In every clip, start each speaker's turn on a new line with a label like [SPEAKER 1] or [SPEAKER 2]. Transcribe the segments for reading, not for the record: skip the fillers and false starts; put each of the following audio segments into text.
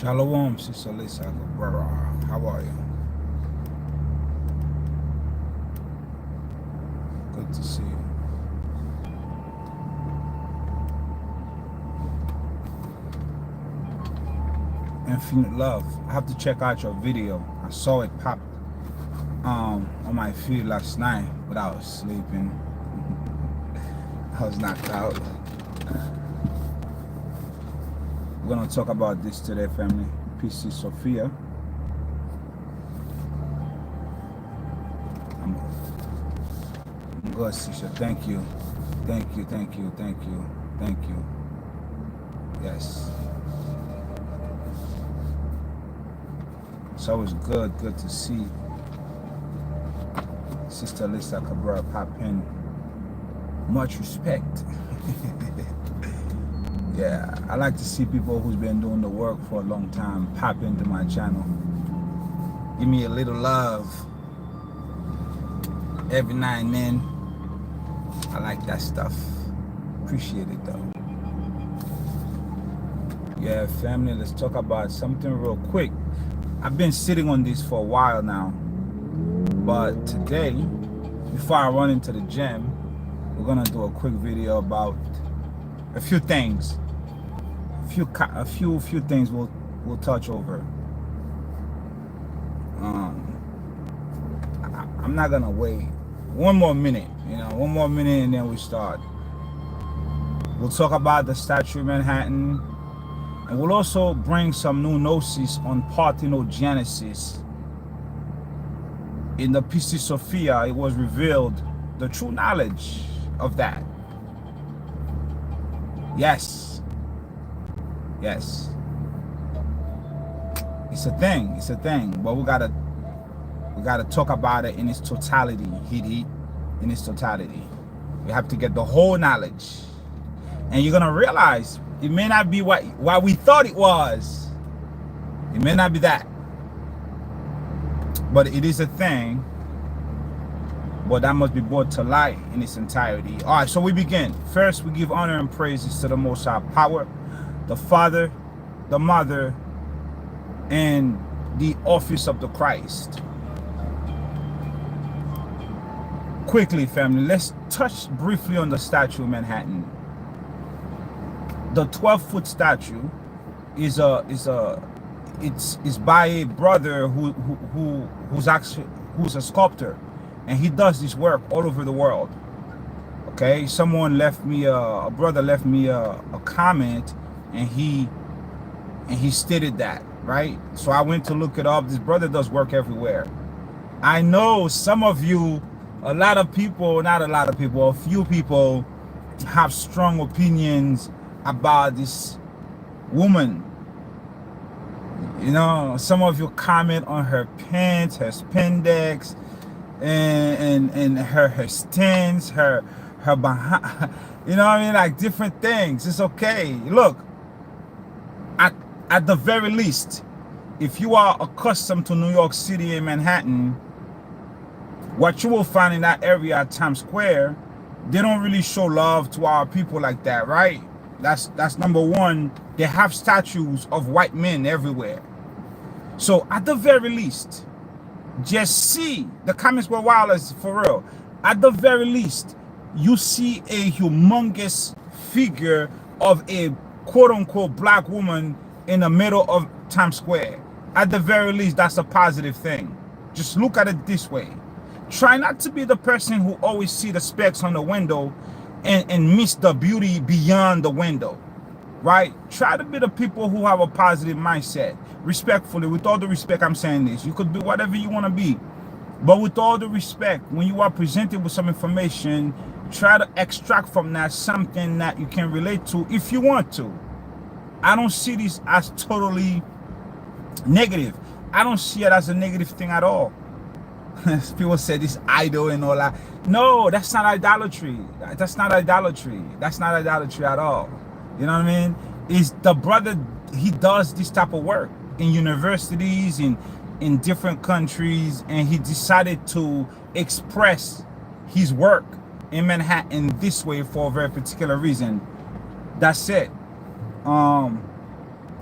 [SPEAKER 1] Shalom, Sister Lisa. How are you? Good to see you. Infinite love. I have to check out your video. I saw it pop on my feed last night without sleeping. I was knocked out. We're gonna talk about this today, family. PC Sophia. I'm good, sister. Thank you. Thank you, thank you, thank you, thank you. Yes. It's always good to see Sister Lisa Cabrera pop in. Much respect. Yeah, I like to see people who's been doing the work for a long time pop into my channel. Give me a little love every now and then. I like that stuff. Appreciate it though. Yeah, family, let's talk about something real quick. I've been sitting on this for a while now, but today, before I run into the gym, we're gonna do a quick video about a few things. A few things we'll touch over. I'm not gonna wait one more minute, one more minute and then we start. We'll talk about the Statue of Manhattan, and we'll also bring some new gnosis on parthenogenesis. In the PC Sophia, it was revealed the true knowledge of that. Yes. It's a thing, but we gotta talk about it in its totality. In its totality. We have to get the whole knowledge. And you're gonna realize it may not be what we thought it was. It may not be that. But it is a thing. But that must be brought to light in its entirety. All right, so we begin. First, we give honor and praises to the Most High Power, the Father, the Mother, and the office of the Christ. Quickly, family, let's touch briefly on the Statue of Manhattan. The 12-foot statue is by a brother who's a sculptor, and he does this work all over the world. Okay, someone left me a brother left me a comment, and he stated that, right? So I went to look it up. This brother does work everywhere. I know some of you, a few people have strong opinions about this woman. Some of you comment on her pants, her spandex, and her stance, her behind, like different things. It's okay. Look, at the very least, if you are accustomed to New York City and Manhattan, what you will find in that area at Times Square, they don't really show love to our people like that, right? That's number one. They have statues of white men everywhere. So at the very least, just see, the comments were wild as for real. At the very least, you see a humongous figure of a quote-unquote black woman in the middle of Times Square. At the very least, that's a positive thing. Just look at it this way. Try not to be the person who always see the specks on the window and miss the beauty beyond the window, right? Try to be the people who have a positive mindset. Respectfully, with all the respect, I'm saying this. You could be whatever you want to be, but with all the respect, when you are presented with some information, try to extract from that something that you can relate to if you want to. I don't see this as totally negative. I don't see it as a negative thing at all. People say this idol and all that. No, that's not idolatry. That's not idolatry. That's not idolatry at all. You know what I mean? Is the brother, he does this type of work in universities, in different countries, and he decided to express his work in Manhattan this way for a very particular reason. That's it.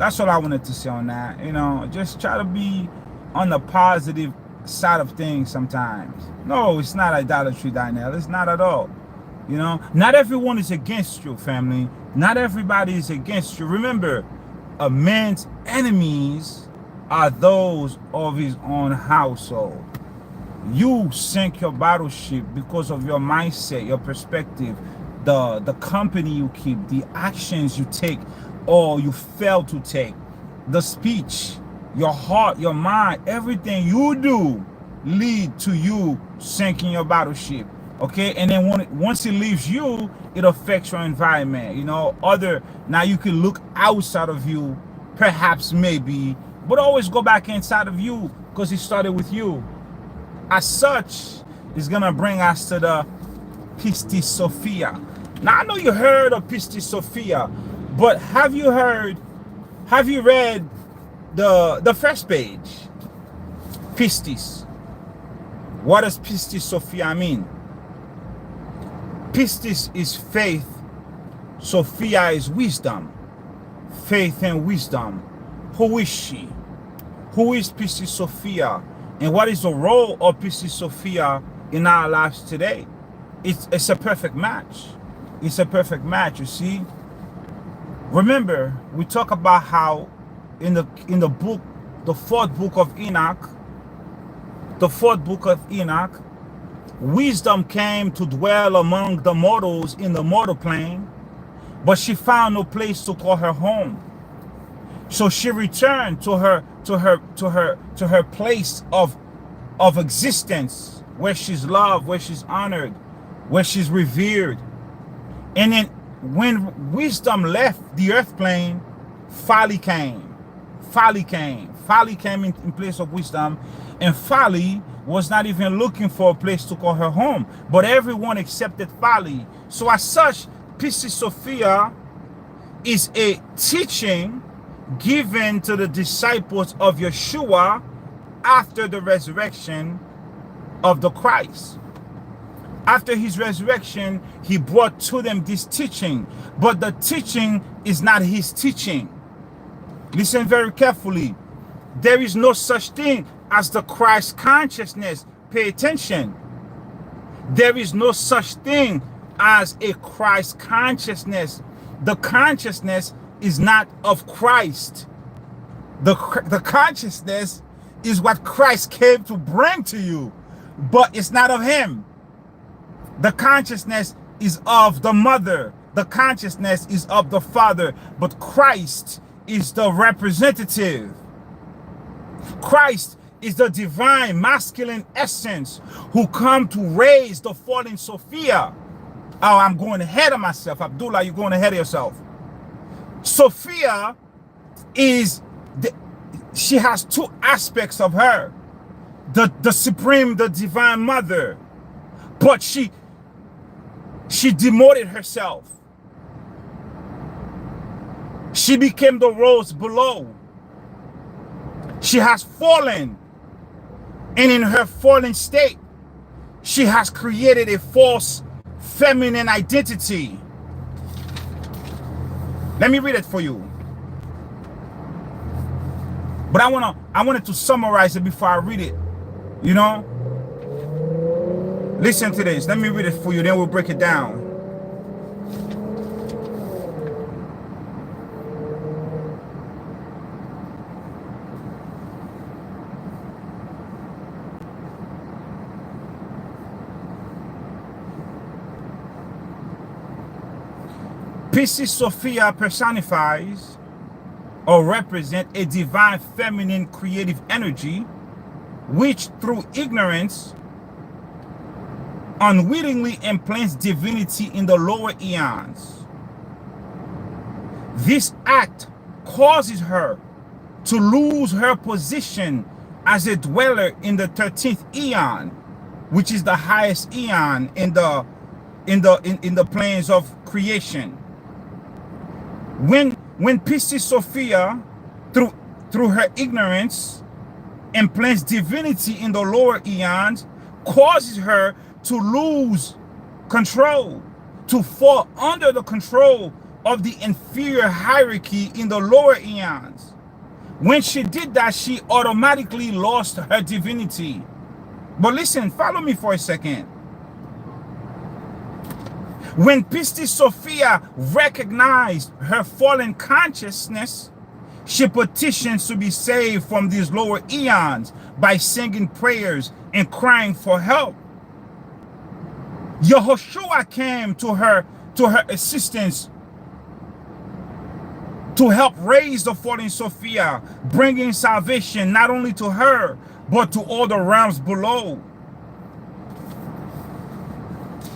[SPEAKER 1] That's all I wanted to say on that. You know, just try to be on the positive side of things sometimes. No, it's not idolatry, Daniel. It's not at all. You know, not everyone is against you, family. Not everybody is against you. Remember, a man's enemies are those of his own household. You sink your battleship because of your mindset, your perspective, the company you keep, the actions you take or you fail to take, the speech, your heart, your mind, everything you do lead to you sinking your battleship. Okay, and then once it leaves you, it affects your environment. You know, now you can look outside of you, perhaps, maybe, but always go back inside of you because it started with you. As such, it's gonna bring us to the PC Sophia. Now I know you heard of PC Sophia, but have you read the first page? Pistis. What does PC Sophia mean? Pistis is faith. Sophia is wisdom. Faith and wisdom. Who is she? Who is PC Sophia? And what is the role of PC Sophia in our lives today? It's a perfect match. It's a perfect match, you see. Remember, we talk about how in the book, the fourth book of Enoch, wisdom came to dwell among the mortals in the mortal plane, but she found no place to call her home. So she returned to her place of existence, where she's loved, where she's honored, where she's revered. And then when wisdom left the earth plane, folly came. Folly came in place of wisdom, and folly was not even looking for a place to call her home, but everyone accepted folly. So as such, PC Sophia is a teaching given to the disciples of Yahushua after the resurrection of the Christ. After his resurrection, he brought to them this teaching, but the teaching is not his teaching. Listen very carefully. There is no such thing as the Christ consciousness. Pay attention. There is no such thing as a Christ consciousness. The consciousness is not of Christ. The consciousness is what Christ came to bring to you, but it's not of him. The consciousness is of the mother. The consciousness is of the father, but Christ is the representative. Christ is the divine masculine essence who come to raise the fallen Sophia. Oh, I'm going ahead of myself. Abdullah, you're going ahead of yourself. Sophia she has two aspects of her. The supreme, the divine mother. But she demoted herself. She became the rose below. She has fallen. And in her fallen state, she has created a false feminine identity. Let me read it for you. But I wanted to summarize it before I read it. You know? Listen to this. Let me read it for you, then we'll break it down. PC Sophia personifies or represent a divine feminine creative energy which through ignorance unwittingly implants divinity in the lower eons. This act causes her to lose her position as a dweller in the 13th eon, which is the highest eon in the planes of creation. When PC Sophia, through her ignorance, implants divinity in the lower eons, causes her to lose control, to fall under the control of the inferior hierarchy in the lower eons. When she did that, she automatically lost her divinity. But listen, follow me for a second. When PC Sophia recognized her fallen consciousness, she petitioned to be saved from these lower eons by singing prayers and crying for help. Yahushua came to her assistance to help raise the fallen Sophia, bringing salvation not only to her, but to all the realms below.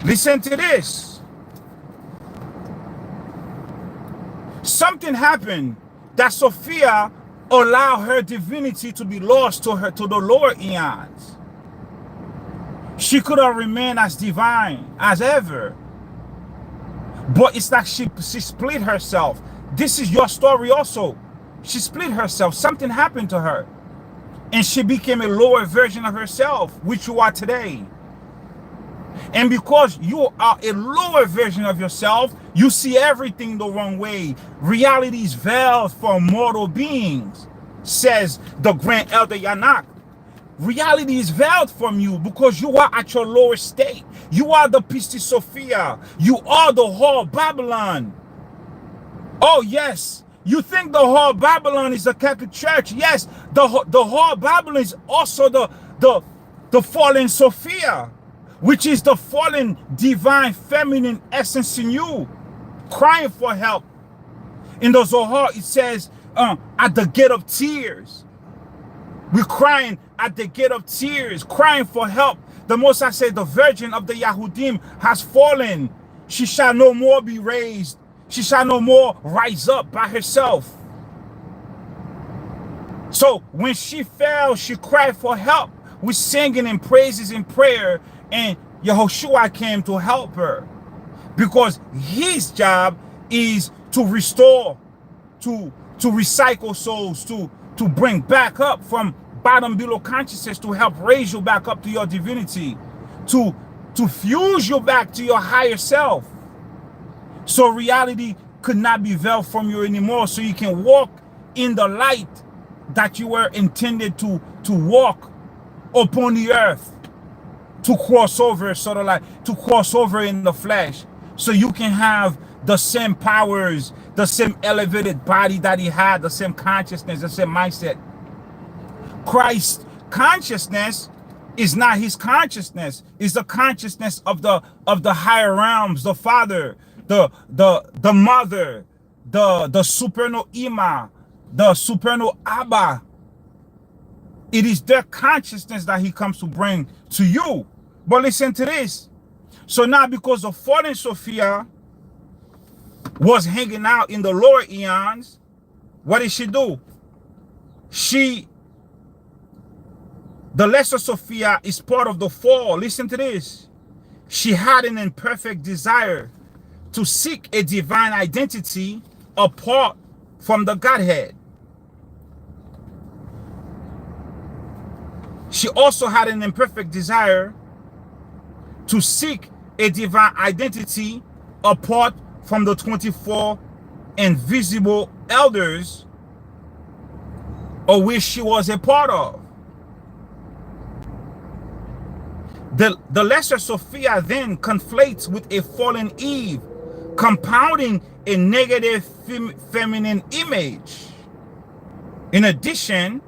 [SPEAKER 1] Listen to this. Something happened that Sophia allowed her divinity to be lost to the lower eons. She could have remained as divine as ever. But it's like she split herself. This is your story also. She split herself. Something happened to her. And she became a lower version of herself, which you are today. And because you are a lower version of yourself, you see everything the wrong way. Reality is veiled for mortal beings, says the Grand Elder Yanak. Reality is veiled from you because you are at your lower state. You are the PC Sophia. You are the whole Babylon. Oh, yes. You think the whole Babylon is the Catholic Church. Yes, the whole Babylon is also the fallen Sophia, which is the fallen divine feminine essence in you, crying for help. In the Zohar, it says, at the gate of tears. We're crying at the gate of tears, crying for help. The Most High said, the virgin of the Yahudim has fallen. She shall no more be raised. She shall no more rise up by herself. So when she fell, she cried for help with singing and praises and prayer, and Yahushua came to help her, because his job is to restore, to recycle souls, to bring back up from bottom below consciousness, to help raise you back up to your divinity, to fuse you back to your higher self. So reality could not be veiled from you anymore, so you can walk in the light that you were intended to walk upon the earth, to cross over, sort of like to cross over in the flesh, so you can have the same powers, the same elevated body that he had, the same consciousness, the same mindset. Christ's consciousness is not his consciousness. It's the consciousness of the higher realms, the Father, the Mother, the supernal Ima, the supernal Abba. It is their consciousness that he comes to bring to you. But listen to this. So now, because the fallen Sophia was hanging out in the lower eons, what did she do? The lesser Sophia is part of the fall. Listen to this. She had an imperfect desire to seek a divine identity apart from the Godhead. She also had an imperfect desire to seek a divine identity apart from the 24 invisible elders of which she was a part of. The lesser Sophia then conflates with a fallen Eve, compounding a negative feminine image. In addition,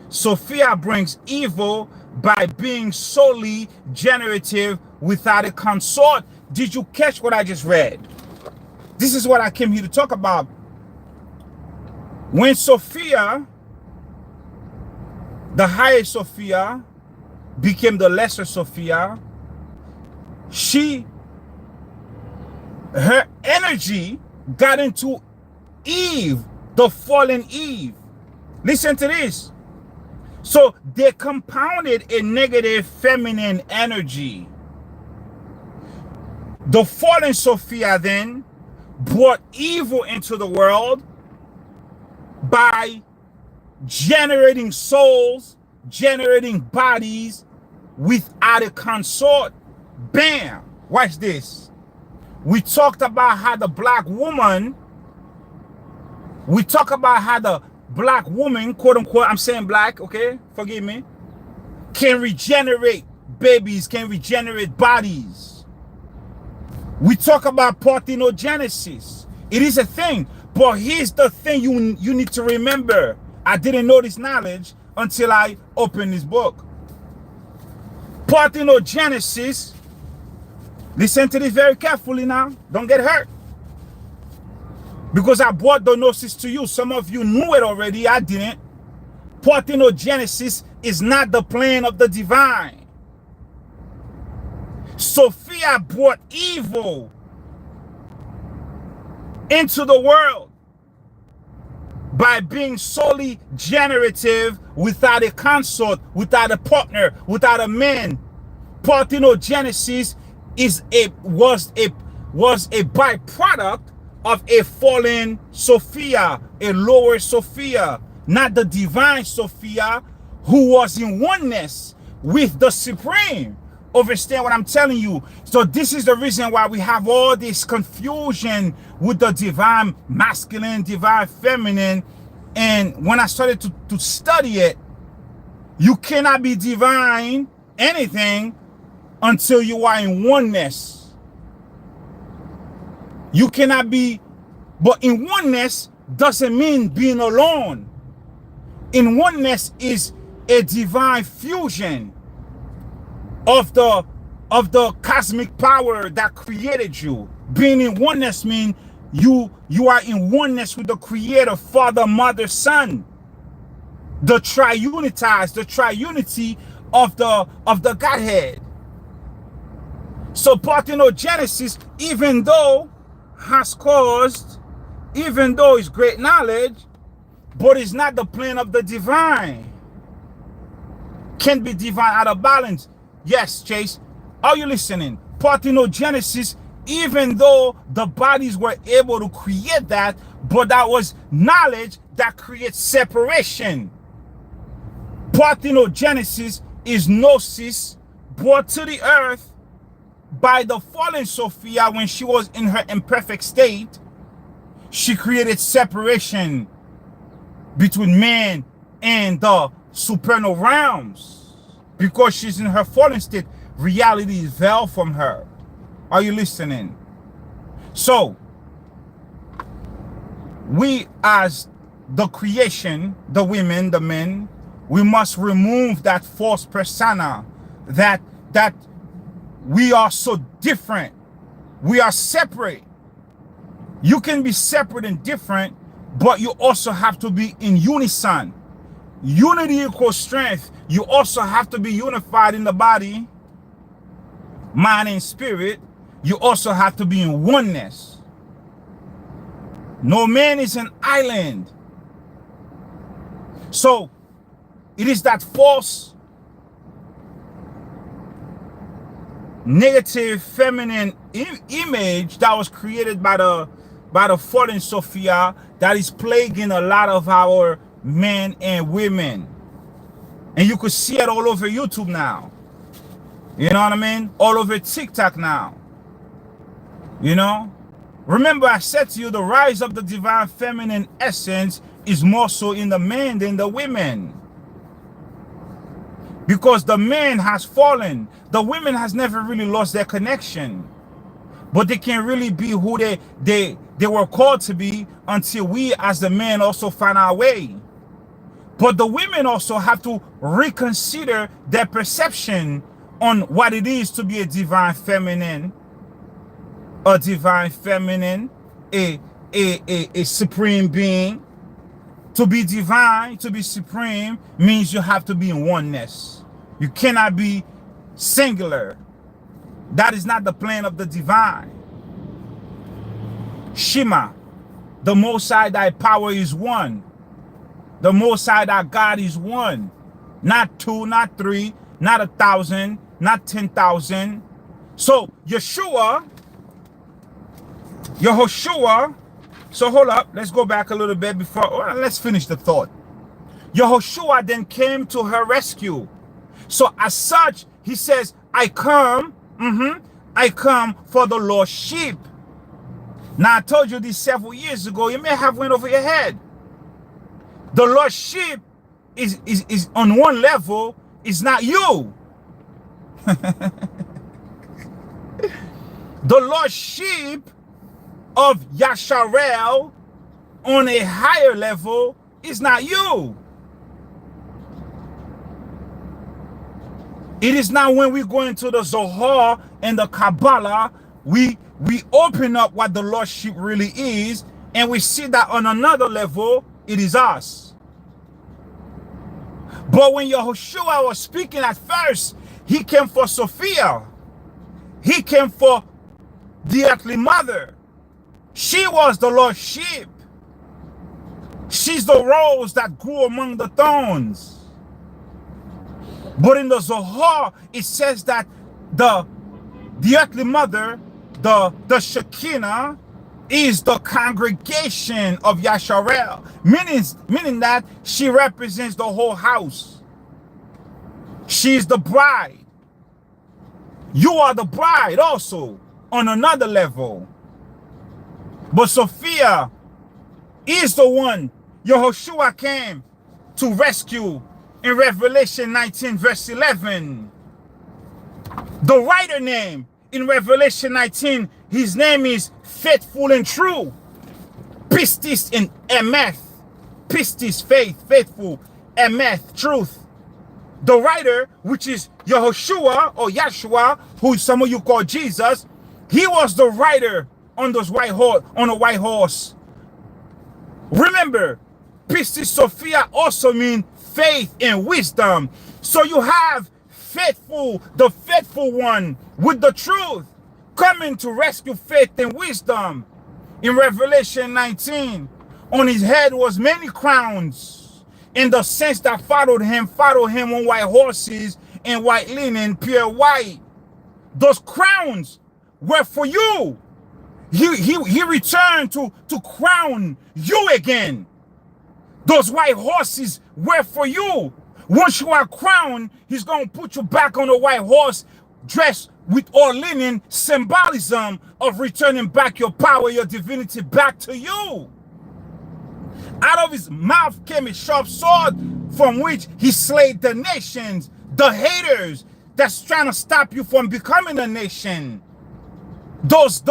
[SPEAKER 1] Sophia brings evil by being solely generative without a consort. Did you catch what I just read? This is what I came here to talk about. When Sophia, the higher Sophia, became the lesser Sophia, her energy got into Eve, the fallen Eve. Listen to this. So they compounded a negative feminine energy. The fallen Sophia then brought evil into the world by generating souls, generating bodies without a consort. Bam! Watch this. We talked about how the black woman, quote unquote, I'm saying black, okay, forgive me, can regenerate babies, can regenerate bodies. We talk about parthenogenesis. It is a thing, but here's the thing you need to remember. I didn't know this knowledge until I opened this book. Parthenogenesis, listen to this very carefully now, don't get hurt. Because I brought the gnosis to you. Some of you knew it already, I didn't. Parthenogenesis is not the plan of the divine. Sophia brought evil into the world by being solely generative without a consort, without a partner, without a man. Parthenogenesis was a byproduct of a fallen Sophia, a lower Sophia, not the divine Sophia who was in oneness with the Supreme. Understand what I'm telling you? So this is the reason why we have all this confusion with the divine masculine, divine feminine. And when I started to study it, you cannot be divine anything until you are in oneness. You cannot be, but in oneness doesn't mean being alone. In oneness is a divine fusion of the cosmic power that created you. Being in oneness means you are in oneness with the Creator, Father, Mother, Son. The triunity of the Godhead. So parthenogenesis, even though it's great knowledge, but it's not the plan of the divine. Can be divine out of balance. Yes, Chase, are you listening? Parthenogenesis, even though the bodies were able to create that, but that was knowledge that creates separation. Parthenogenesis is gnosis brought to the earth by the fallen Sophia when she was in her imperfect state. She created separation between man and the supernal realms. Because she's in her fallen state, reality is veiled from her. Are you listening? So, we as the creation, the women, the men, we must remove that false persona that we are so different. We are separate. You can be separate and different, but you also have to be in unison. Unity equals strength. You also have to be unified in the body, mind, and spirit. You also have to be in oneness. No man is an island. So, it is that false, negative, feminine image that was created by the fallen Sophia that is plaguing a lot of our men and women. And you could see it all over YouTube now. You know what I mean? All over TikTok now. You know? Remember, I said to you, the rise of the divine feminine essence is more so in the men than the women. Because the man has fallen. The women has never really lost their connection. But they can't really be who they were called to be until we as the men also find our way. But the women also have to reconsider their perception on what it is to be a divine feminine. A divine feminine, a supreme being. To be divine, to be supreme, means you have to be in oneness. You cannot be singular. That is not the plan of the divine. Shema, the Most High thy power is one. The Most High thy God is one. Not two, not three, not 1,000, not 10,000. So Yahushua, so hold up, let's go back a little bit before, let's finish the thought. Yahushua then came to her rescue. So as such, he says, I come for the lost sheep. Now, I told you this several years ago. You may have went over your head. The Lordship is on one level, is not you. The Lordship of Yasharel on a higher level is not you. It is not when we go into the Zohar and the Kabbalah, we open up what the Lordship really is, and we see that on another level, it is us. But when Yahushua was speaking at first, he came for Sophia. He came for the earthly mother. She was the Lordship. She's the rose that grew among the thorns. But in the Zohar, it says that the earthly mother, the Shekinah, is the congregation of Yasharel, meaning that she represents the whole house. She's the bride. You are the bride also on another level. But Sophia is the one Yahushua came to rescue in Revelation 19 verse 11. The writer name in Revelation 19, his name is Faithful and True. Pistis in Emeth. Pistis, faith, faithful. Emeth, truth. The writer, which is Yahushua or Yahshua, who some of you call Jesus, he was the rider on those white horse, on a white horse. Remember, PC Sophia also means faith and wisdom. So you have faithful, the faithful one with the truth, coming to rescue faith and wisdom. In Revelation 19, on his head was many crowns, in the sense that followed him on white horses and white linen, pure white. Those crowns were for you. He returned to crown you again. Those white horses were for you. Once you are crowned, he's going to put you back on a white horse, dressed with all linen, symbolism of returning back your power, your divinity back to you. Out of his mouth came a sharp sword from which he slayed the nations, the haters that's trying to stop you from becoming a nation. Those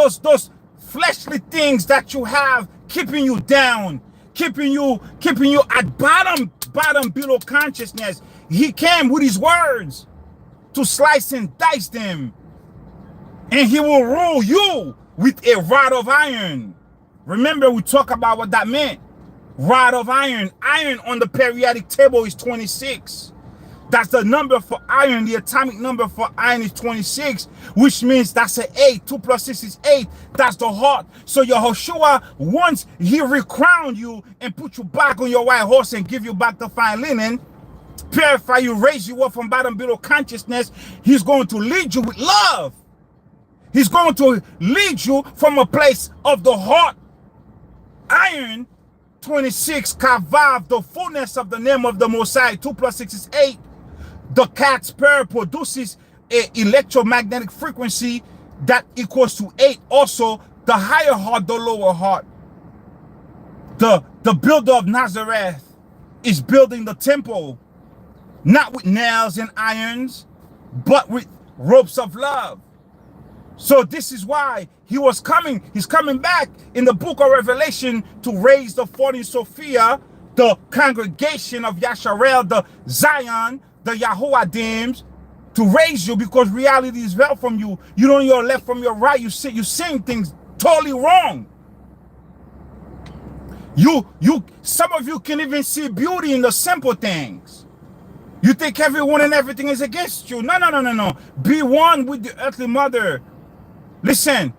[SPEAKER 1] fleshly things that you have keeping you down, keeping you at bottom below consciousness. He came with his words to slice and dice them. And he will rule you with a rod of iron. Remember, we talk about what that meant. Rod of iron. Iron on the periodic table is 26. That's the number for iron. The atomic number for iron is 26, which means that's an 8. 2 plus 6 is 8. That's the heart. So Yahushua, once he recrowned you and put you back on your white horse and give you back the fine linen, purify you, raise you up from bottom below consciousness, he's going to lead you with love. He's going to lead you from a place of the heart. Iron 26, Kavav, the fullness of the name of the Most High. 2 plus 6 is 8. The cat's purr produces an electromagnetic frequency that equals to 8. Also, the higher heart, the lower heart. The builder of Nazareth is building the temple, not with nails and irons, but with ropes of love. So this is why he was coming. He's coming back in the book of Revelation to raise the 40 Sophia, the congregation of Yasharel, the Zion, the Yahuadims, to raise you, because reality is veiled from you. You don't know your left from your right. You're saying things totally wrong. Some of you can even see beauty in the simple things. You think everyone and everything is against you. No. Be one with the earthly mother. Listen,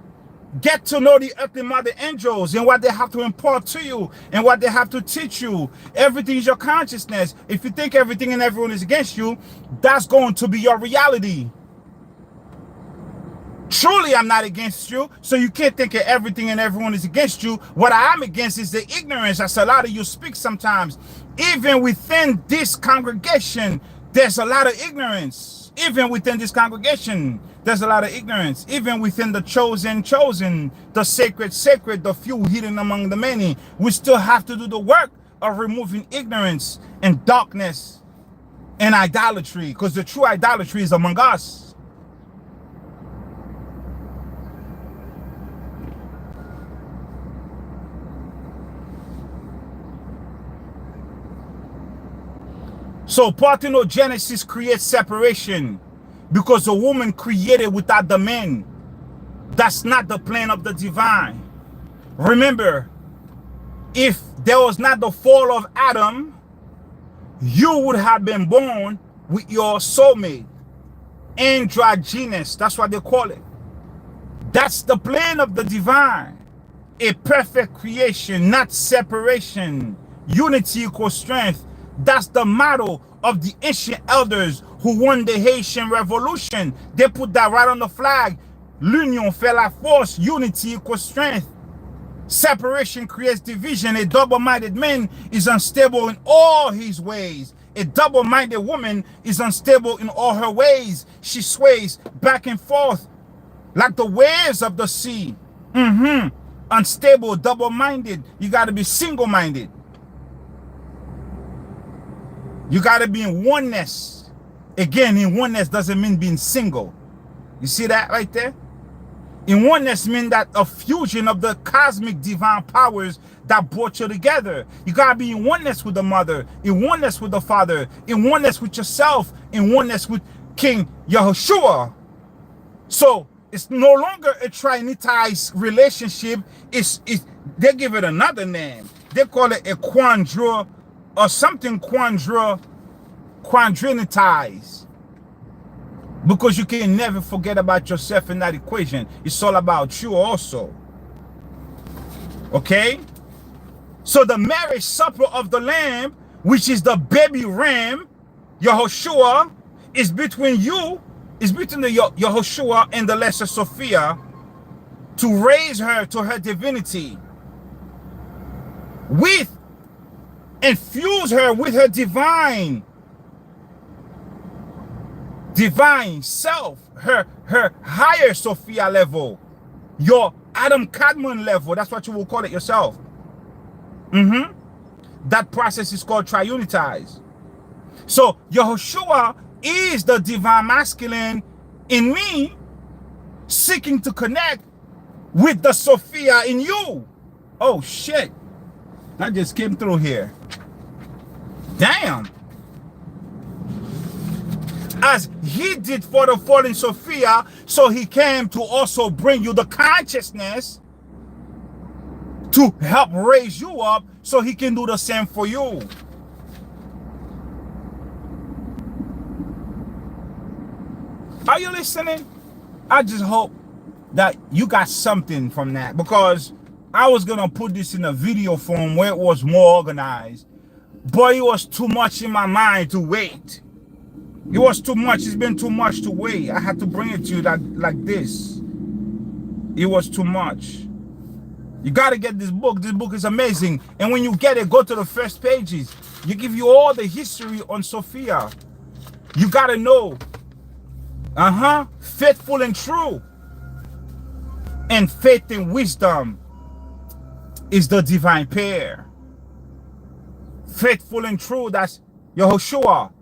[SPEAKER 1] get to know the earthly mother angels and what they have to impart to you and what they have to teach you. Everything is your consciousness. If you think everything and everyone is against you, that's going to be your reality. Truly, I'm not against you, so you can't think of everything and everyone is against you. What I am against is the ignorance. That's a lot of you speak sometimes. Even within this congregation, there's a lot of ignorance. Even within this congregation, There's a lot of ignorance. Even within the chosen, the sacred, the few hidden among the many. We still have to do the work of removing ignorance and darkness and idolatry, because the true idolatry is among us. So parthenogenesis creates separation because a woman created without the man. That's not the plan of the divine. Remember, if there was not the fall of Adam, you would have been born with your soulmate. Androgynous, that's what they call it. That's the plan of the divine. A perfect creation, not separation. Unity equals strength. That's the motto of the ancient elders who won the Haitian Revolution. They put that right on the flag. L'union fait la force. Unity equals strength. Separation creates division. A double-minded man is unstable in all his ways. A double-minded woman is unstable in all her ways. She sways back and forth like the waves of the sea. Unstable, double-minded. You got to be single-minded. You got to be in oneness. Again, in oneness doesn't mean being single. You see that right there? In oneness means that a fusion of the cosmic divine powers that brought you together. You got to be in oneness with the mother, in oneness with the father, in oneness with yourself, in oneness with King Yahushua. So it's no longer a trinitized relationship. They give it another name. They call it a quadra or something quadrinitized. Because you can never forget about yourself in that equation. It's all about you also. Okay? So the marriage supper of the Lamb, which is the baby ram, Yahushua, is between you, is between the Yahushua and the lesser Sophia to raise her to her divinity. Infuse her with her divine self, her higher Sophia level, your Adam Kadmon level. That's what you will call it yourself. That process is called triunitize. So Yahushua is the divine masculine in me, seeking to connect with the Sophia in you. Oh shit, that just came through here. Damn. As he did for the fallen Sophia, so he came to also bring you the consciousness to help raise you up so he can do the same for you. Are you listening? I just hope that you got something from that, because I was going to put this in a video form where it was more organized, but it was too much in my mind to wait. It was too much. It's been too much to wait. I had to bring it to you like this. It was too much. You got to get this book. This book is amazing. And when you get it, go to the first pages. You give you all the history on Sophia. You got to know. Faithful and true. And faith and wisdom is the divine pair. Faithful and true, that's Yahushua.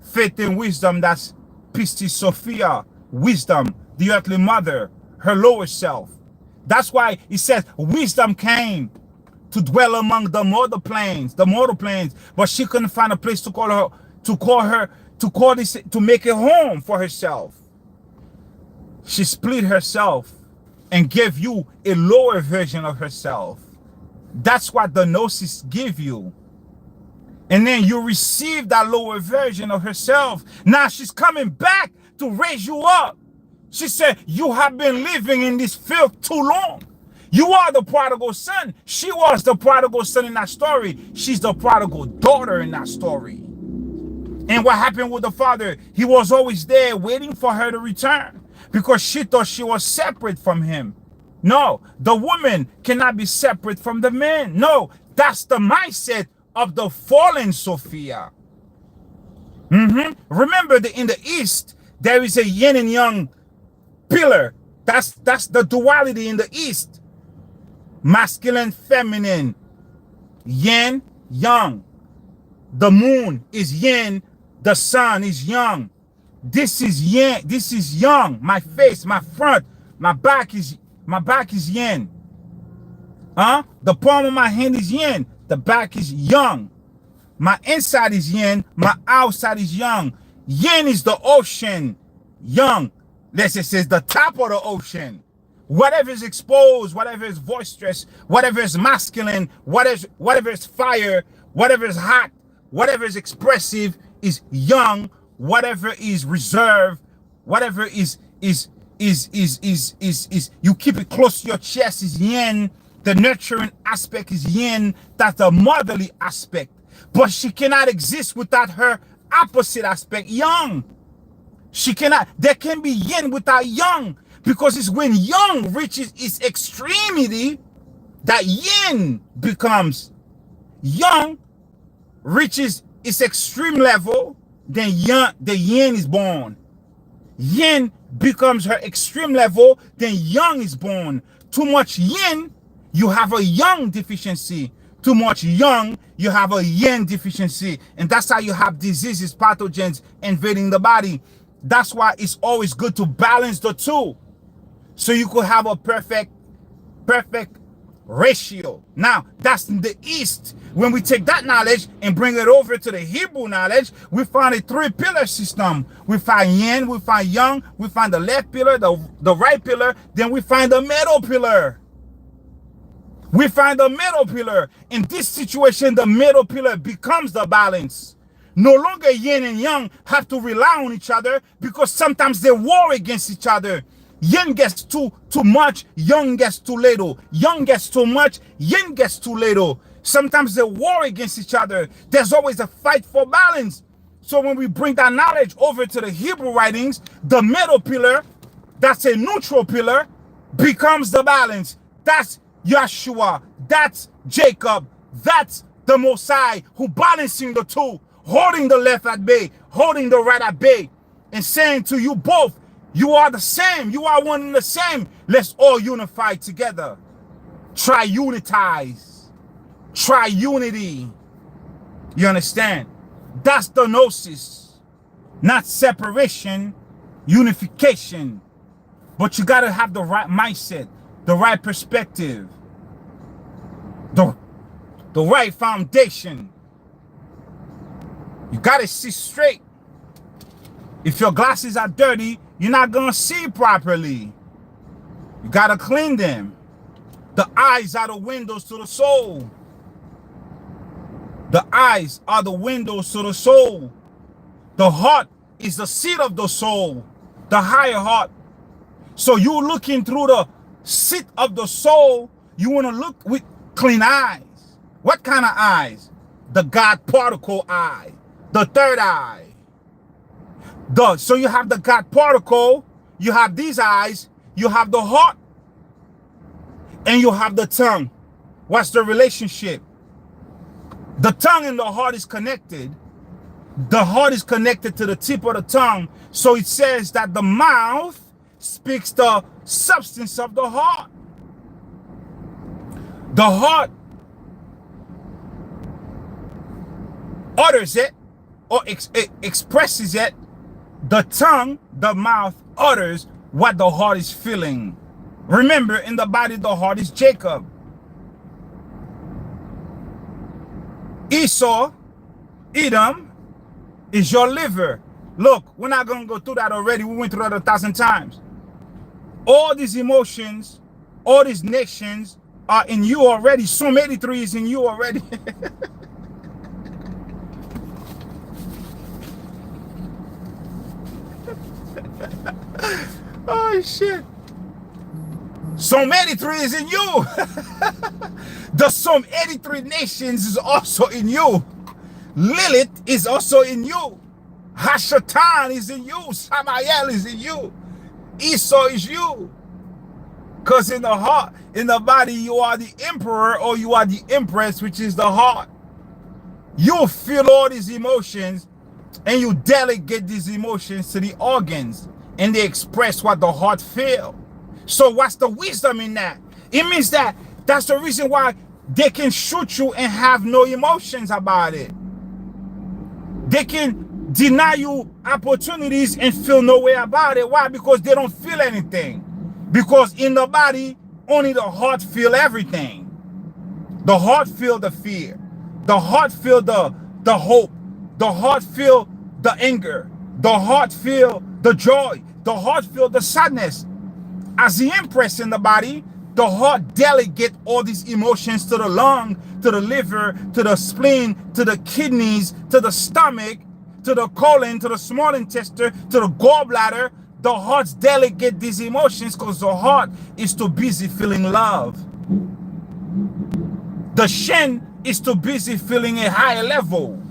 [SPEAKER 1] Faith and wisdom, that's PC Sophia. Wisdom, the earthly mother, her lower self. That's why it says wisdom came to dwell among the mortal planes, but she couldn't find a place to make a home for herself. She split herself and gave you a lower version of herself. That's what the gnosis give you. And then you receive that lower version of herself. Now she's coming back to raise you up. She said, you have been living in this filth too long. You are the prodigal son. She was the prodigal son in that story. She's the prodigal daughter in that story. And what happened with the father? He was always there waiting for her to return because she thought she was separate from him. No, the woman cannot be separate from the man. No, that's the mindset of the fallen Sophia. Remember that in the East, there is a yin and yang pillar. That's the duality in the East. Masculine, feminine, yin, yang. The moon is yin, the sun is yang. This is yin, this is yang. My face, my front, my back is yin. The palm of my hand is yin, the back is yang. My inside is yin, my outside is yang. Yin is the ocean, yang. Let's just say the top of the ocean. Whatever is exposed, whatever is boisterous, whatever is masculine, whatever is fire, whatever is hot, whatever is expressive is yang. Whatever is reserved, whatever is you keep it close to your chest is yin. The nurturing aspect is yin. That's the motherly aspect. But she cannot exist without her opposite aspect, yang. She cannot. There can be yin without yang, because it's when yang reaches its extremity that yin becomes. Yang reaches its extreme level, then the yin is born. Yin becomes her extreme level, then yang is born. Too much yin, you have a yang deficiency. Too much yang, you have a yin deficiency. And that's how you have diseases, pathogens invading the body. That's why it's always good to balance the two, so you could have a perfect ratio. Now, that's in the East. When we take that knowledge and bring it over to the Hebrew knowledge, we find a three-pillar system. We find yin, we find yang, we find the left pillar, the right pillar, then we find the middle pillar. We find the middle pillar. In this situation, the middle pillar becomes the balance. No longer yin and yang have to rely on each other, because sometimes they war against each other. Yin gets too much, yang gets too little. Yang gets too much, yin gets too little. Sometimes they war against each other. There's always a fight for balance. So when we bring that knowledge over to the Hebrew writings, the middle pillar, that's a neutral pillar, becomes the balance. That's Yahushua, that's Jacob, that's the Most High, who balancing the two, holding the left at bay, holding the right at bay, and saying to you both, you are the same, you are one and the same. Let's all unify together. Triunitize. Triunity. You understand? That's the gnosis. Not separation, unification. But you got to have the right mindset, the right perspective, the right foundation. You got to see straight. If your glasses are dirty, you're not going to see properly. You got to clean them. The eyes are the windows to the soul. The eyes are the windows to the soul. The heart is the seat of the soul, the higher heart. So you looking through the seat of the soul, you want to look with clean eyes. What kind of eyes? The God particle eye, the third eye. So you have the God particle, you have these eyes, you have the heart, and you have the tongue. What's the relationship? The tongue and the heart is connected. The heart is connected to the tip of the tongue. So it says that the mouth speaks the substance of the heart. The heart utters it or expresses it. The tongue, the mouth, utters what the heart is feeling. Remember, in the body, the heart is Jacob. Esau, Edom, is your liver. Look, we're not going to go through that already. We went through that 1,000 times. All these emotions, all these nations are in you already. Psalm 83 is in you already. Oh, shit. Psalm 83 is in you. The Psalm 83 nations is also in you. Lilith is also in you. Hashatan is in you. Samael is in you. Esau is you. Because in the heart, in the body, you are the emperor or you are the empress, which is the heart. You feel all these emotions and you delegate these emotions to the organs. and they express what the heart feel. So what's the wisdom in that? It means that that's the reason why they can shoot you and have no emotions about it. They can deny you opportunities and feel no way about it. Why? Because they don't feel anything. Because in the body, only the heart feel everything. The heart feel the fear. The heart feel the hope. The heart feel the anger. The heart feel the joy. The heart feel the sadness. As the impress in the body, the heart delegate all these emotions to the lung, to the liver, to the spleen, to the kidneys, to the stomach, to the colon, to the small intestine, to the gallbladder. The hearts delegate these emotions because the heart is too busy feeling love. The shin is too busy feeling a higher level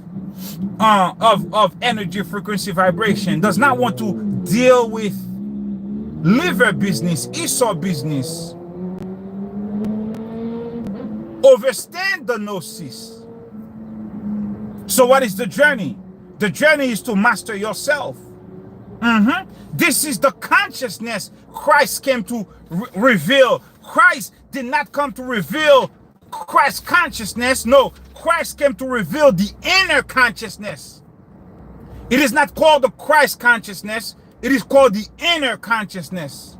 [SPEAKER 1] of energy, frequency, vibration. Does not want to deal with liver business, Esau business. Overstand the gnosis. So what is the journey? The journey is to master yourself. This is the consciousness Christ came to reveal. Christ did not come to reveal Christ's consciousness. No, Christ came to reveal the inner consciousness. It is not called the Christ consciousness. It is called the inner consciousness.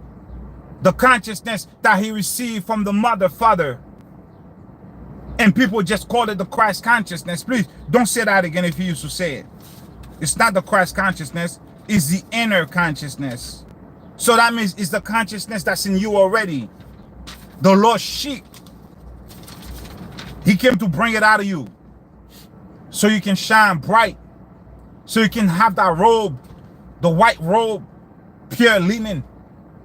[SPEAKER 1] The consciousness that he received from the mother, father. And people just call it the Christ consciousness. Please don't say that again if you used to say it. It's not the Christ consciousness. It's the inner consciousness. So that means it's the consciousness that's in you already. The lost sheep. He came to bring it out of you. So you can shine bright. So you can have that robe. The white robe. Pure linen.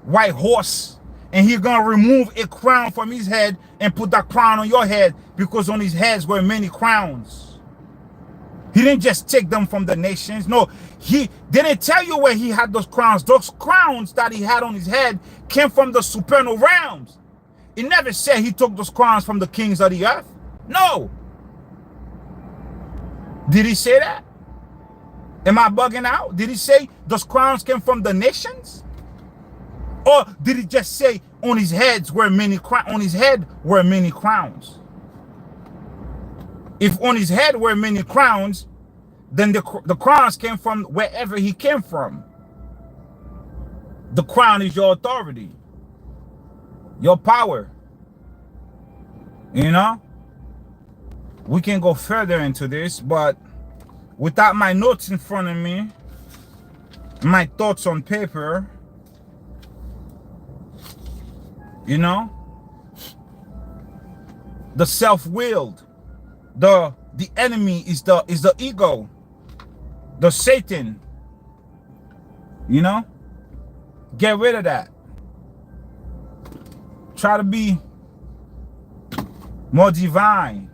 [SPEAKER 1] White horse. And he's going to remove a crown from his head and put that crown on your head, because on his heads were many crowns. He didn't just take them from the nations. No, he didn't tell you where he had those crowns. Those crowns that he had on his head came from the supernal realms. It never said he took those crowns from the kings of the earth. No. Did he say that? Am I bugging out? Did he say those crowns came from the nations? Or did he just say on his heads were many on his head were many crowns? If on his head were many crowns, then the crowns came from wherever he came from. The crown is your authority, your power. You know? We can go further into this, but without my notes in front of me, my thoughts on paper, you know, the self-willed, the enemy is the ego, the Satan. You know, get rid of that. Try to be more divine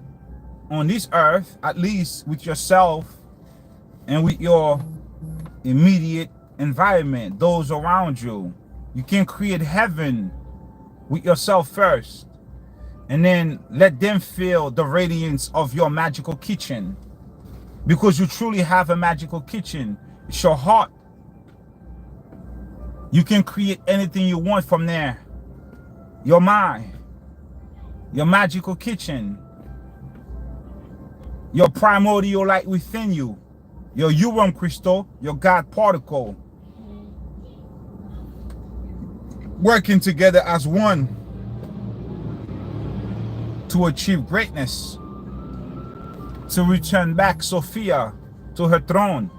[SPEAKER 1] on this earth, at least with yourself and with your immediate environment, those around you. You can create heaven with yourself first, and then let them feel the radiance of your magical kitchen, because you truly have a magical kitchen. It's your heart. You can create anything you want from there. Your mind, your magical kitchen, your primordial light within you, your Urim crystal, your God particle, working together as one to achieve greatness, to return back Sophia to her throne.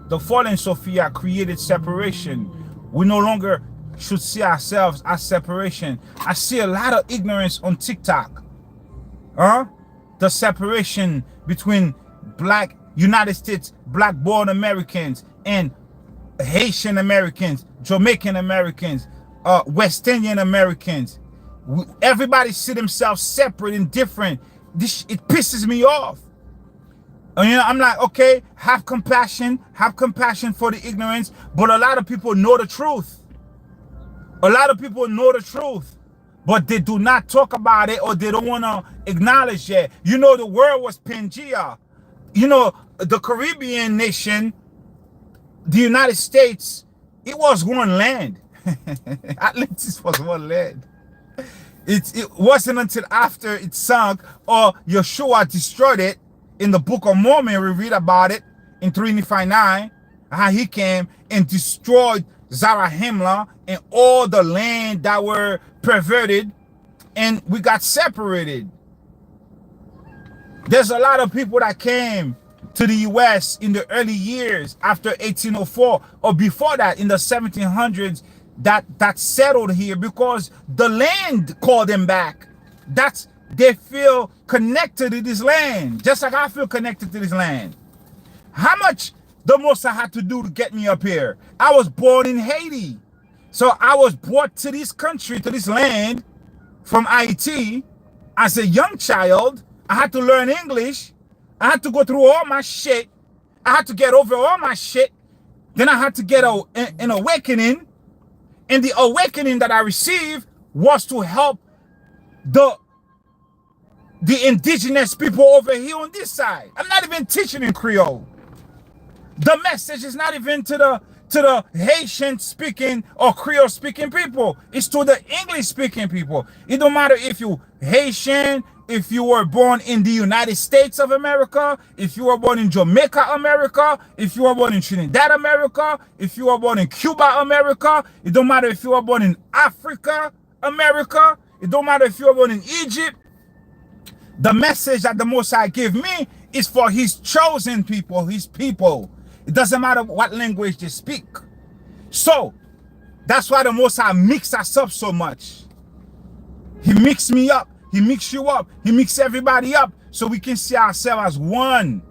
[SPEAKER 1] The fallen Sophia created separation. We no longer should see ourselves as separation. I see a lot of ignorance on TikTok. The separation between black United States, black born Americans and Haitian Americans, Jamaican Americans, West Indian Americans. Everybody see themselves separate and different. It pisses me off. And, you know, I'm like, okay, have compassion for the ignorance, but a lot of people know the truth. A lot of people know the truth, but they do not talk about it, or they don't want to acknowledge it. You know, the word was Pangea. You know, the Caribbean nation the United States, it was one land. Atlantis was one land. It wasn't until after it sunk or Yahushua destroyed it. In the Book of Mormon, we read about it in 359, how he came and destroyed Zarahemla and all the land that were perverted, and we got separated. There's a lot of people that came to the U.S. in the early years after 1804 or before that in the 1700s that settled here because the land called them back. They feel connected to this land, just like I feel connected to this land. How much the most I had to do to get me up here? I was born in Haiti. So I was brought to this country, to this land from Haiti as a young child. I had to learn English. I had to go through all my shit. I had to get over all my shit. Then I had to get an awakening. And the awakening that I received was to help the indigenous people over here on this side. I'm not even teaching in Creole. The message is not even to the Haitian speaking or Creole speaking people. It's to the English speaking people. It don't matter if you Haitian, if you were born in the United States of America, if you were born in Jamaica, America, if you were born in Trinidad, America, if you were born in Cuba, America, it don't matter if you were born in Africa, America, it don't matter if you were born in Egypt. The message that the Most High give me is for his chosen people, his people. It doesn't matter what language they speak. So, that's why the Most High mix us up so much. He mixed me up. He mixed you up. He mixed everybody up so we can see ourselves as one.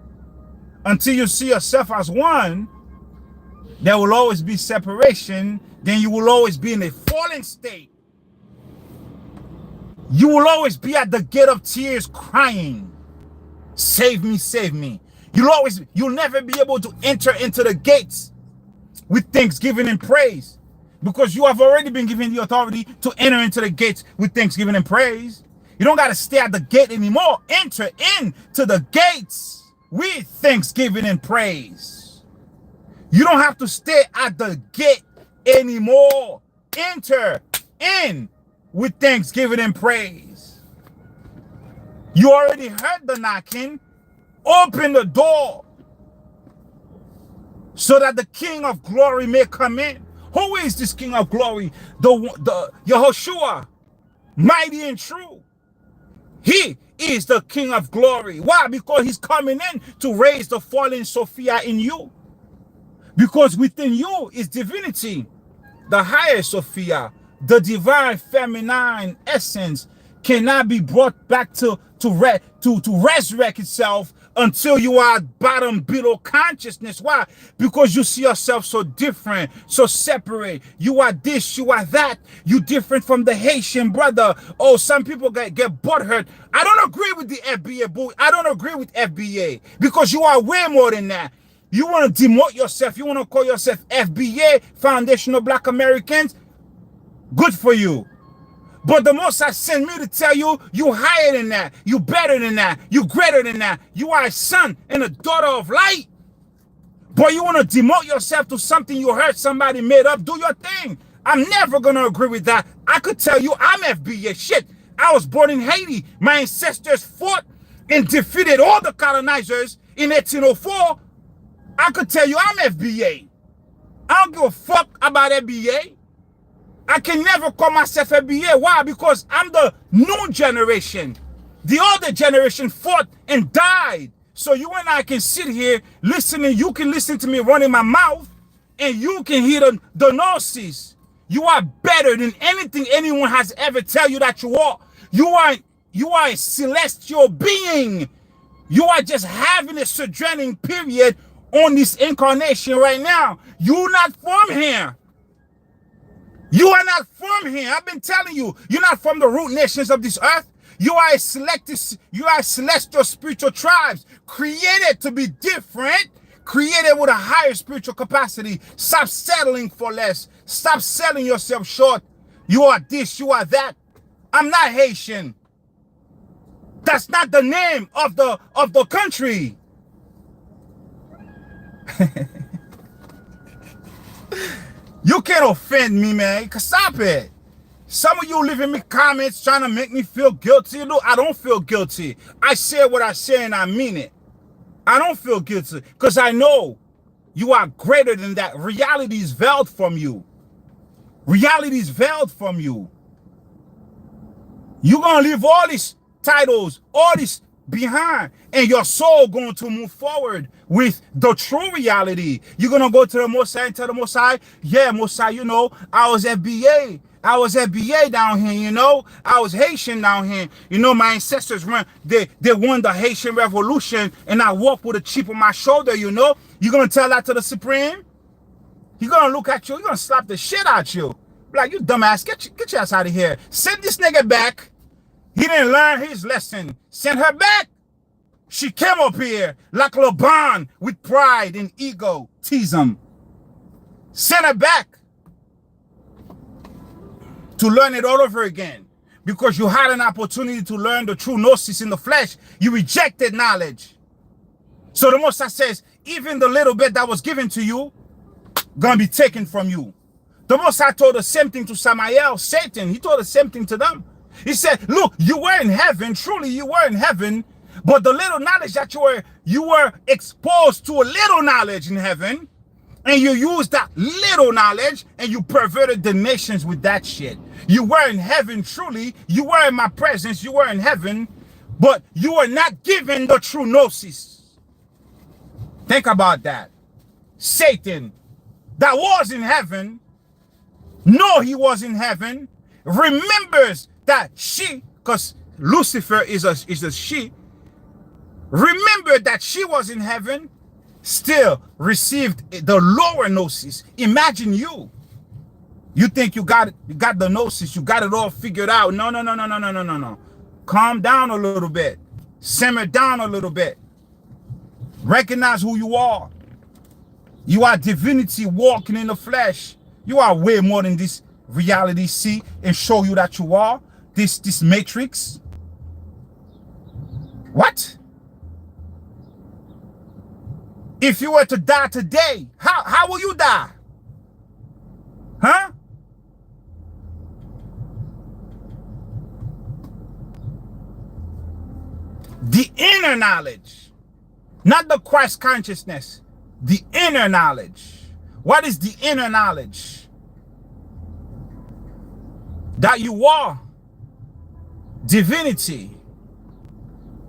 [SPEAKER 1] Until you see yourself as one, there will always be separation. Then you will always be in a fallen state. You will always be at the gate of tears crying, save me, save me. You'll never be able to enter into the gates with thanksgiving and praise because you have already been given the authority to enter into the gates with thanksgiving and praise. You don't got to stay at the gate anymore. Enter into the gates with thanksgiving and praise. You don't have to stay at the gate anymore. Enter in with thanksgiving and praise. You already heard the knocking. Open the door so that the King of Glory may come in. Who is this King of Glory? The Yahushua, mighty and true. He is the King of Glory. Why? Because he's coming in to raise the fallen Sophia in you. Because within you is divinity, the higher Sophia, the divine feminine essence cannot be brought back to resurrect itself until you are bottom below consciousness. Why? Because you see yourself so different, so separate. You are this, you are that. You different from the Haitian brother. Oh, some people get butthurt. I don't agree with the FBA, boo. I don't agree with FBA because you are way more than that. You want to demote yourself. You want to call yourself FBA, Foundational Black Americans. Good for you. But the Most High sent me to tell you, you higher than that. You better than that. You greater than that. You are a son and a daughter of light. But you want to demote yourself to something you heard somebody made up. Do your thing. I'm never going to agree with that. I could tell you I'm FBA. Shit. I was born in Haiti. My ancestors fought and defeated all the colonizers in 1804. I could tell you I'm FBA. I don't give a fuck about FBA. I can never call myself FBA. Why? Because I'm the new generation. The older generation fought and died. So you and I can sit here listening. You can listen to me running my mouth and you can hear the noises. You are better than anything anyone has ever tell you that you are. You are a celestial being. You are just having a sojourning period on this incarnation right now. You're not from here. You are not from here. I've been telling you, you're not from the root nations of this earth. You are celestial spiritual tribes created to be different, created with a higher spiritual capacity. Stop settling for less. Stop selling yourself short. You are this, you are that. I'm not Haitian. That's not the name of the country. You can't offend me, man. Stop it. Some of you leaving me comments trying to make me feel guilty. Look, I don't feel guilty. I say what I say and I mean it. I don't feel guilty because I know you are greater than that. Reality is veiled from you. Reality is veiled from you. You're going to leave all these titles, all this behind, and your soul going to move forward with the true reality. You're going to go to the Most High and tell the Most High, yeah, Most High, you know, I was FBA. I was FBA down here, you know. I was Haitian down here. You know, my ancestors won, they won the Haitian Revolution, and I walked with a chip on my shoulder, you know. You're going to tell that to the Supreme? He's going to look at you. He's going to slap the shit out you. Like, you dumbass, get your ass out of here. Send this nigga back. He didn't learn his lesson. Send her back. She came up here like LeBron with pride and ego. Tease him. Send her back to learn it all over again. Because you had an opportunity to learn the true gnosis in the flesh. You rejected knowledge. So the Most High says, even the little bit that was given to you, gonna be taken from you. The Most High told the same thing to Samael, Satan. He told the same thing to them. He said, look, you were in heaven. Truly, you were in heaven. But the little knowledge that you were exposed to a little knowledge in heaven. And you used that little knowledge and you perverted the nations with that shit. You were in heaven, truly. You were in my presence. You were in heaven. But you were not given the true gnosis. Think about that. Satan, that was in heaven, no, he was in heaven, remembers that she, because Lucifer is a she, remembered that she was in heaven, still received the lower gnosis. Imagine you. You think you got the gnosis, you got it all figured out. No. Calm down a little bit. Simmer down a little bit. Recognize who you are. You are divinity walking in the flesh. You are way more than this reality see and show you that you are. This matrix. What? If you were to die today, how will you die? Huh? The inner knowledge, not the Christ consciousness, the inner knowledge. What is the inner knowledge? That you are divinity,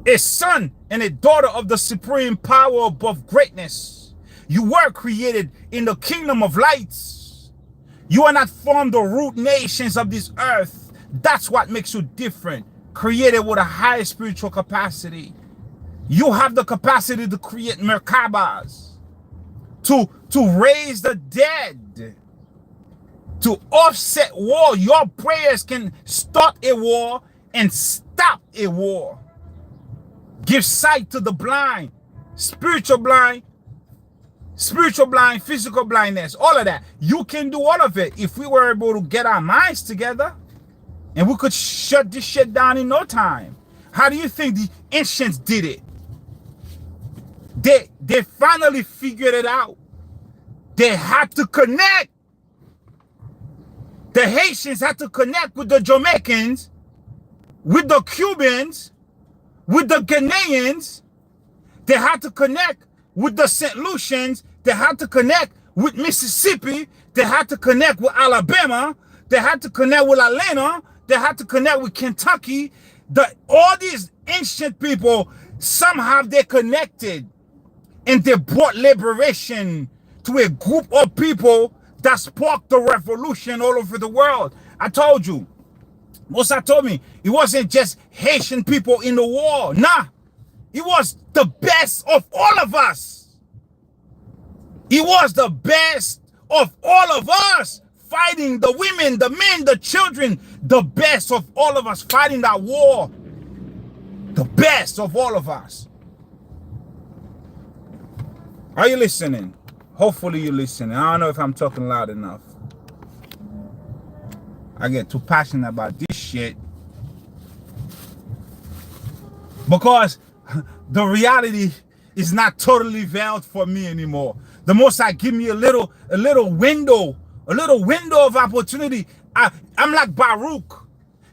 [SPEAKER 1] a son and a daughter of the supreme power above greatness. You were created in the kingdom of lights. You are not from the root nations of this earth. That's what makes you different. Created with a high spiritual capacity. You have the capacity to create merkabas, to raise the dead, to offset war. Your prayers can start a war and stop a war. Give sight to the blind, spiritual blind, physical blindness, all of that. You can do all of it if we were able to get our minds together, and we could shut this shit down in no time. How do you think the ancients did it? They finally figured it out. They had to connect. The Haitians had to connect with the Jamaicans, with the Cubans, with the Ghanaians. They had to connect with the St. Lucians. They had to connect with Mississippi. They had to connect with Alabama. They had to connect with Atlanta. They had to connect with Kentucky. All these ancient people, somehow they connected. And they brought liberation to a group of people that sparked the revolution all over the world. I told you. Musa told me it wasn't just Haitian people in the war. Nah. It was the best of all of us. It was the best of all of us fighting, the women, the men, the children. The best of all of us fighting that war. The best of all of us. Are you listening? Hopefully you're listening. I don't know if I'm talking loud enough. I get too passionate about this shit. Because the reality is not totally veiled for me anymore. The Most High give me a little window a little window of opportunity. I'm like Baruch.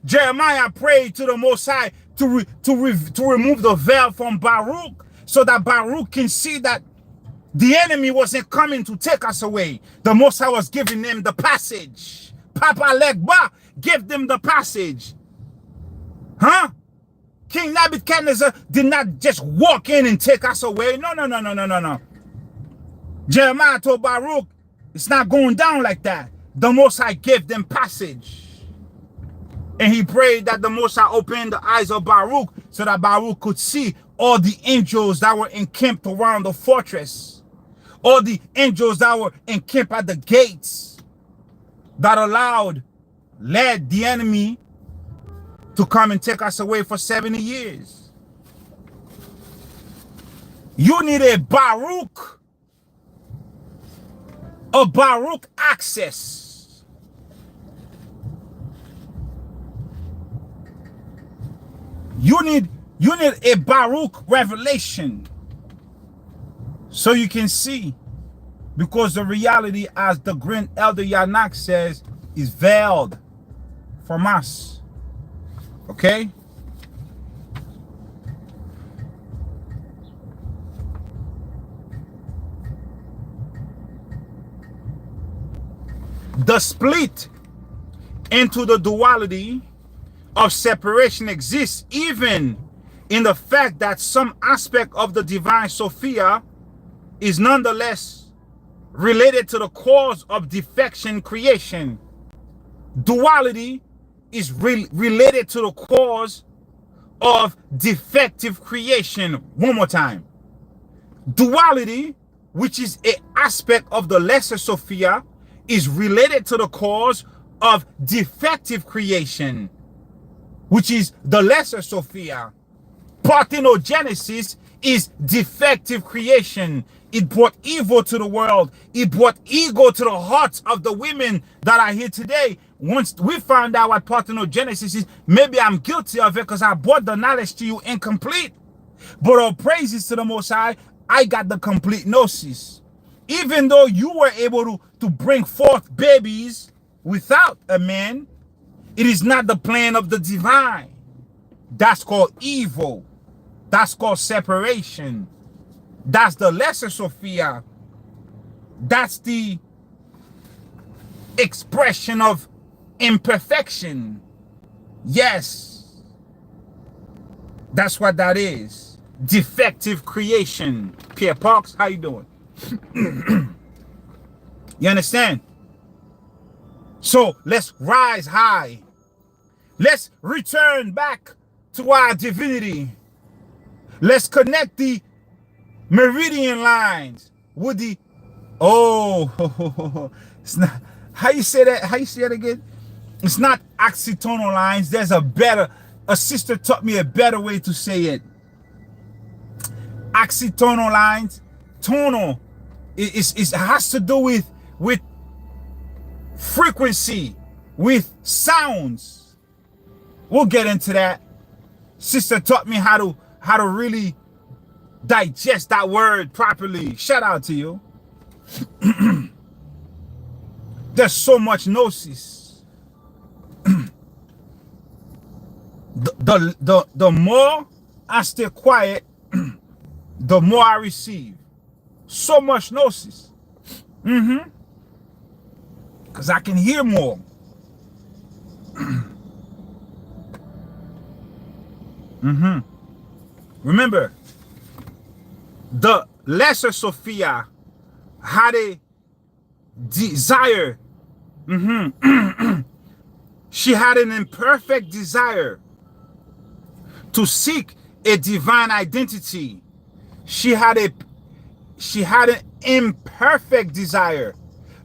[SPEAKER 1] Jeremiah prayed to the Most High to remove the veil from Baruch, so that Baruch can see that the enemy wasn't coming to take us away. The Most High was giving them the passage. Papa Legba gave them the passage. Huh? King Nebuchadnezzar did not just walk in and take us away. No. Jeremiah told Baruch, it's not going down like that. The Most High gave them passage. And he prayed that the Most High opened the eyes of Baruch so that Baruch could see all the angels that were encamped around the fortress. All the angels that were encamped at the gates that led the enemy to come and take us away for 70 years. You need a Baruch access. You need a Baruch revelation so you can see, because the reality, as the Grand Elder Yanak says, is veiled from us. Okay? The split into the duality of separation exists even in the fact that some aspect of the divine Sophia is nonetheless related to the cause of defection creation. Duality is related to the cause of defective creation. One more time. Duality, which is an aspect of the lesser Sophia, is related to the cause of defective creation, which is the lesser Sophia. Parthenogenesis is defective creation. It brought evil to the world. It brought ego to the hearts of the women that are here today. Once we found out what parthenogenesis is, maybe I'm guilty of it because I brought the knowledge to you incomplete. But all praises to the Most High, I got the complete gnosis. Even though you were able to bring forth babies without a man, it is not the plan of the divine. That's called evil. That's called separation. That's the lesser Sophia. That's the expression of imperfection. Yes. That's what that is. Defective creation. Pierre Parks, how you doing? You understand? So let's rise high. Let's return back to our divinity. Let's connect the meridian lines with the it's not, how you say that? How you say it again? It's not oxytonal lines. There's a sister taught me a better way to say it. Oxytonal lines, tonal. It has to do with frequency, with sounds. We'll get into that. Sister taught me how to really digest that word properly. Shout out to you. There's so much gnosis. The more I stay quiet, the more I receive. So much gnosis. Because I can hear more. Remember, the lesser Sophia had a desire. She had an imperfect desire to seek a divine identity. She had an imperfect desire.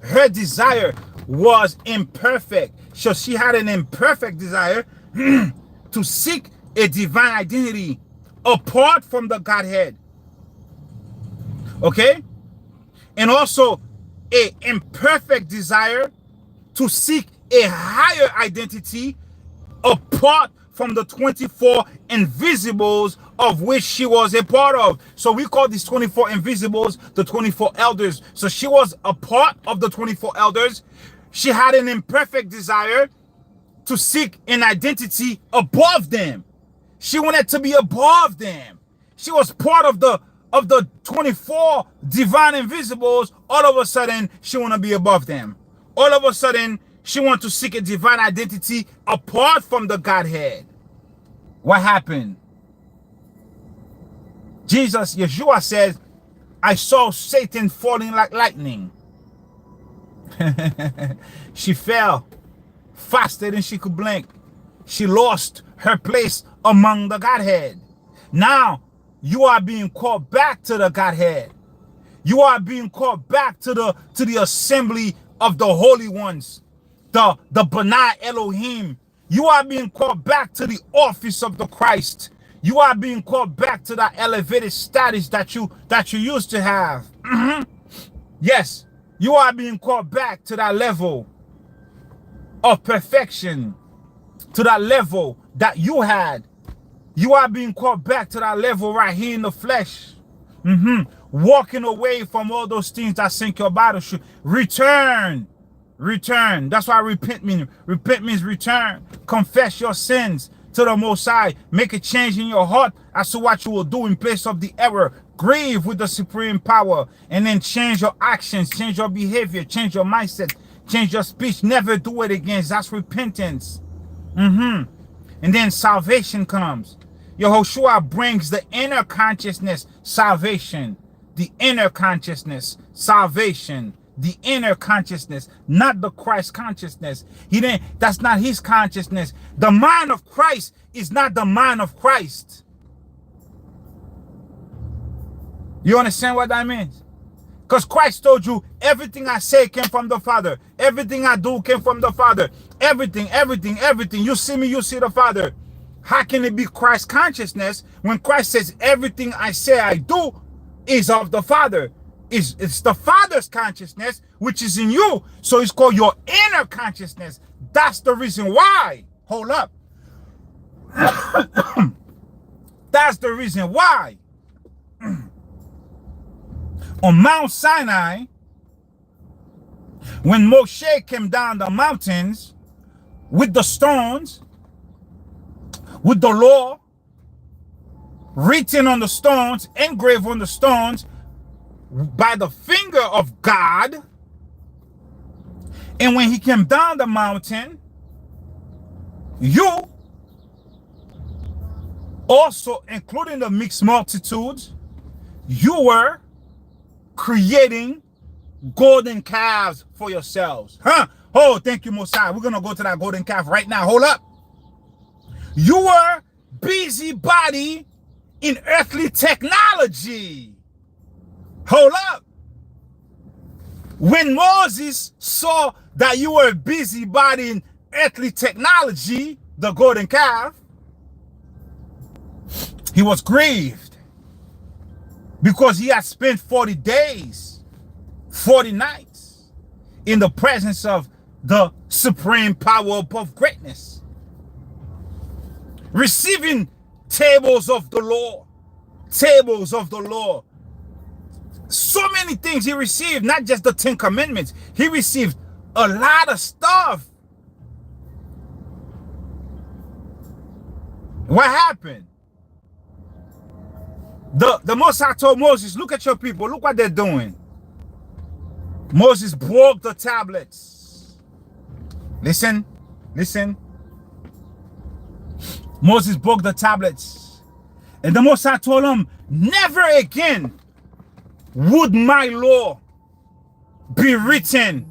[SPEAKER 1] Her desire was imperfect. So she had an imperfect desire to seek a divine identity apart from the Godhead. Okay? And also an imperfect desire to seek a higher identity apart from the 24 invisibles of which she was a part of. So we call these 24 invisibles the 24 elders. So she was a part of the 24 elders. She had an imperfect desire to seek an identity above them. She wanted to be above them. She was part of the 24 divine invisibles. All of a sudden, she want to be above them. All of a sudden, she wants to seek a divine identity apart from the Godhead. What happened? Yahushua says, I saw Satan falling like lightning. She fell faster than she could blink. She lost her place among the Godhead. Now, you are being called back to the Godhead. You are being called back to the assembly of the holy ones, the B'nai Elohim. You are being called back to the office of the Christ. You are being called back to that elevated status that you used to have. Yes, you are being called back to that level of perfection, to that level that you had. You are being called back to that level right here in the flesh. Walking away from all those things that sink your body. Return. Return. That's why repent means. Repent means return. Confess your sins to the Most High. Make a change in your heart as to what you will do in place of the error. Grieve with the supreme power. And then change your actions. Change your behavior. Change your mindset. Change your speech. Never do it again. That's repentance. And then salvation comes. Yahushua brings the inner consciousness, salvation. The inner consciousness, salvation. The inner consciousness, not the Christ consciousness. That's not his consciousness. The mind of Christ is not the mind of Christ. You understand what that means? Because Christ told you, everything I say came from the Father. Everything I do came from the Father. Everything. You see me, you see the Father. How can it be Christ consciousness when Christ says everything I say I do is of the Father? It's the Father's consciousness which is in you. So it's called your inner consciousness. That's the reason why. Hold up. That's the reason why. On Mount Sinai, when Moshe came down the mountains with the stones, with the law written on the stones, engraved on the stones by the finger of God, and when he came down the mountain, you also, including the mixed multitudes, you were creating golden calves for yourselves. Oh, thank you, Mosiah. We're going to go to that golden calf right now. Hold up. You were busybody in earthly technology. Hold up. When Moses saw that you were busybody in earthly technology, the golden calf, he was grieved because he had spent 40 days, 40 nights in the presence of the supreme power above greatness, receiving tables of the law, tables of the law. So many things he received, not just the 10 commandments. He received a lot of stuff. What happened? The Most High told Moses, look at your people, look what they're doing. Moses broke the tablets. Listen, listen. Moses broke the tablets. And the Most High told him, never again would my law be written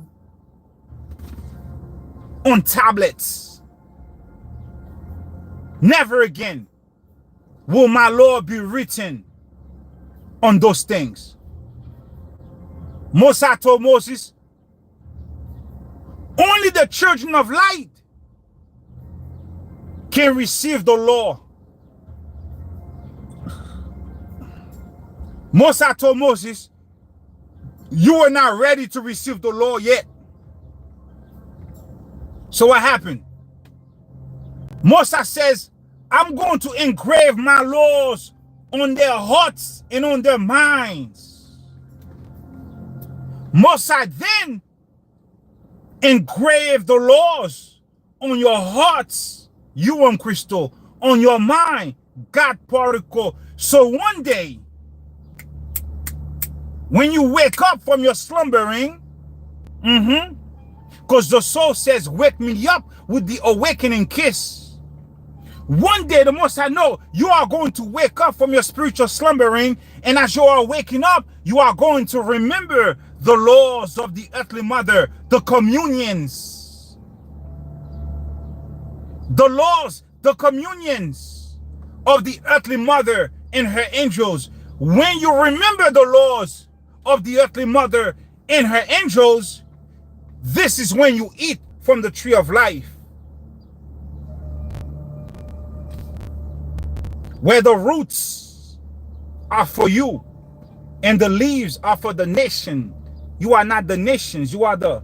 [SPEAKER 1] on tablets. Never again will my law be written on those things. Moses told Moses, only the children of light can receive the law. Moses told Moses, you are not ready to receive the law yet. So what happened? Moses says, I'm going to engrave my laws on their hearts and on their minds. Moses then Engrave the laws on your hearts, you and Crystal, on your mind, God particle. So one day, when you wake up from your slumbering, because the soul says, wake me up with the awakening kiss. One day, the most I know, you are going to wake up from your spiritual slumbering, and as you are waking up, you are going to remember the laws of the earthly mother, the communions. The laws, the communions of the earthly mother and her angels. When you remember the laws of the earthly mother and her angels, this is when you eat from the tree of life, where the roots are for you and the leaves are for the nation. You are not the nations. You are the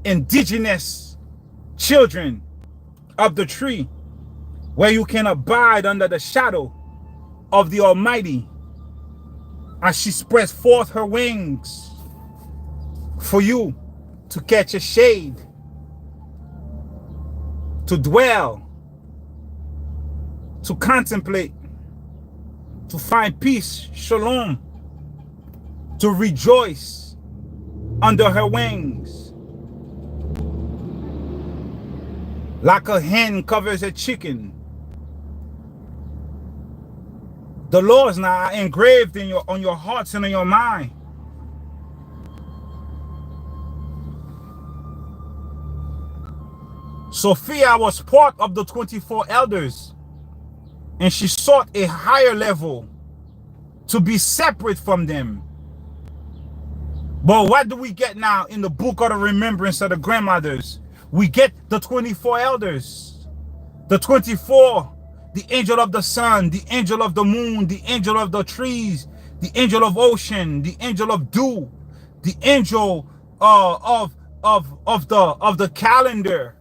[SPEAKER 1] indigenous children of the tree, where you can abide under the shadow of the Almighty as she spreads forth her wings for you to catch a shade, to dwell, to contemplate, to find peace, shalom, to rejoice under her wings. Like a hen covers a chicken. The laws now are engraved in on your hearts and in your mind. Sophia was part of the 24 elders, and she sought a higher level to be separate from them. But what do we get now in the book of the remembrance of the grandmothers? We get the 24 elders, the 24, the angel of the sun, the angel of the moon, the angel of the trees, the angel of ocean, the angel of dew, the angel of the calendar.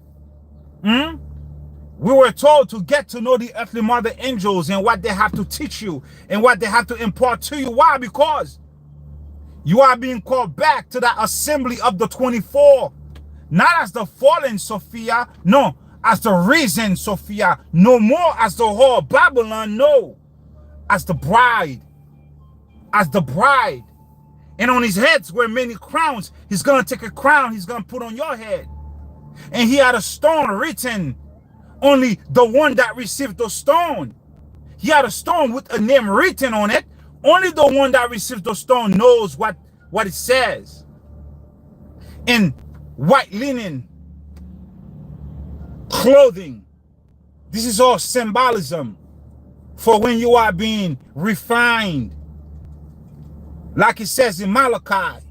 [SPEAKER 1] We were told to get to know the earthly mother angels and what they have to teach you and what they have to impart to you. Why? Because you are being called back to that assembly of the 24. Not as the fallen Sophia, no, as the risen Sophia. No more as the whore of Babylon, no. As the bride. As the bride. And on his heads were many crowns. He's going to take a crown, he's going to put on your head. And he had a stone written. Only the one that received the stone. He had a stone with a name written on it. Only the one that received the stone knows what it says. In white linen clothing. This is all symbolism for when you are being refined. Like it says in Malachi,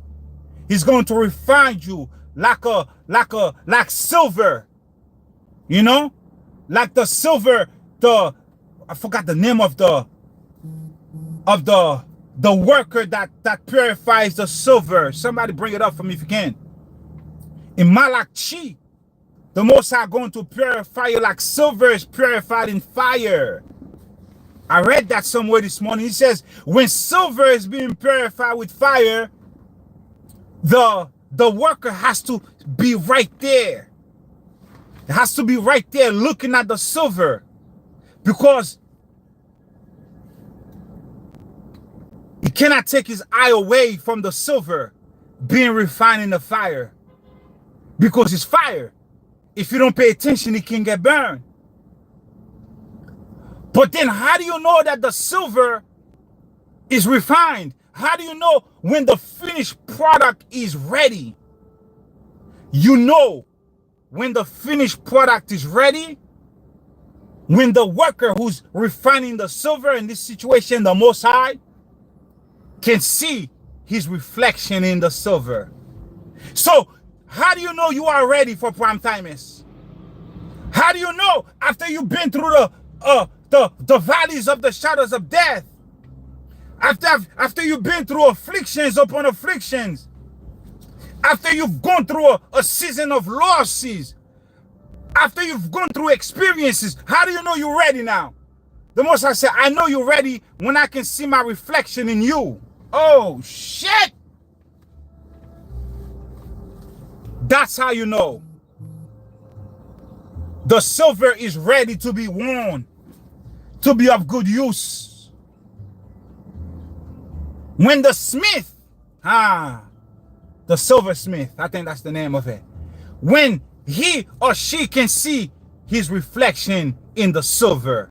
[SPEAKER 1] he's going to refine you like silver. You know? Like the silver, I forgot the name of the worker that purifies the silver. Somebody bring it up for me if you can. In Malachi, the Most High going to purify you like silver is purified in fire. I read that somewhere this morning. He says, when silver is being purified with fire, the worker has to be right there. It has to be right there looking at the silver, because he cannot take his eye away from the silver being refined in the fire, because it's fire. If you don't pay attention, it can get burned. But then how do you know that the silver is refined? How do you know when the finished product is ready? You know when the finished product is ready, when the worker who's refining the silver, in this situation, the Most High, can see his reflection in the silver. So, how do you know you are ready for prime timers? How do you know after you've been through the valleys of the shadows of death? After you've been through afflictions upon afflictions, after you've gone through a season of losses, after you've gone through experiences, how do you know you're ready now? The Most High said, I know you're ready when I can see my reflection in you. Oh, shit! That's how you know the silver is ready to be worn, to be of good use. When the smith, the silversmith, I think that's the name of it, when he or she can see his reflection in the silver.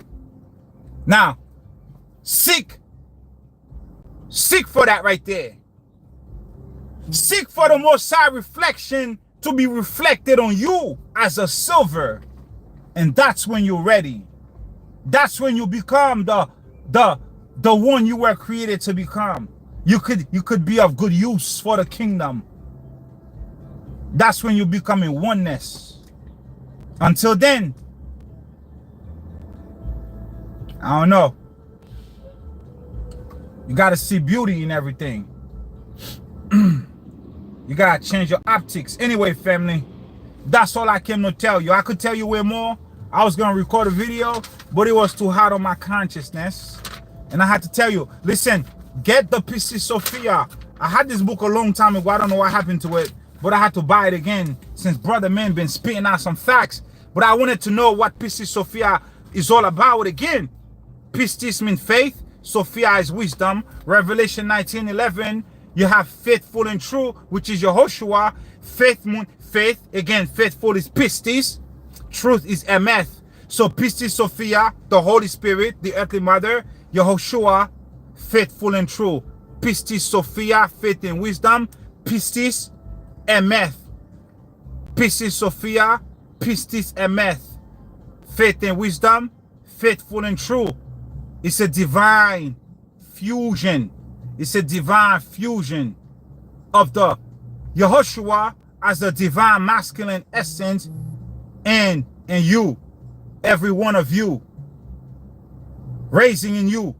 [SPEAKER 1] Now, seek for that right there. Seek for the Most High reflection to be reflected on you as a silver. And that's when you're ready. That's when you become the one you were created to become. You could be of good use for the kingdom. That's when you become in oneness. Until then, I don't know. You gotta see beauty in everything. You gotta change your optics. Anyway, family, that's all I came to tell you. I could tell you way more. I was gonna record a video, but it was too hard on my consciousness. And I had to tell you, listen, get the PC Sophia. I had this book a long time ago. I don't know what happened to it, but I had to buy it again since Brother Man been spitting out some facts. But I wanted to know what PC Sophia is all about again. Pistis means faith. Sophia is wisdom. Revelation 19:11. You have faithful and true, which is Yahushua. Faith, again, faithful is pistis. Truth is emeth. So Pistis Sophia, the Holy Spirit, the earthly mother. Yahushua, faithful and true. Pistis Sophia, faith and wisdom. Pistis, emeth. Pistis Sophia, pistis emeth. Faith and wisdom, faithful and true. It's a divine fusion. It's a divine fusion of the Yahushua as a divine masculine essence and you, every one of you, raising in you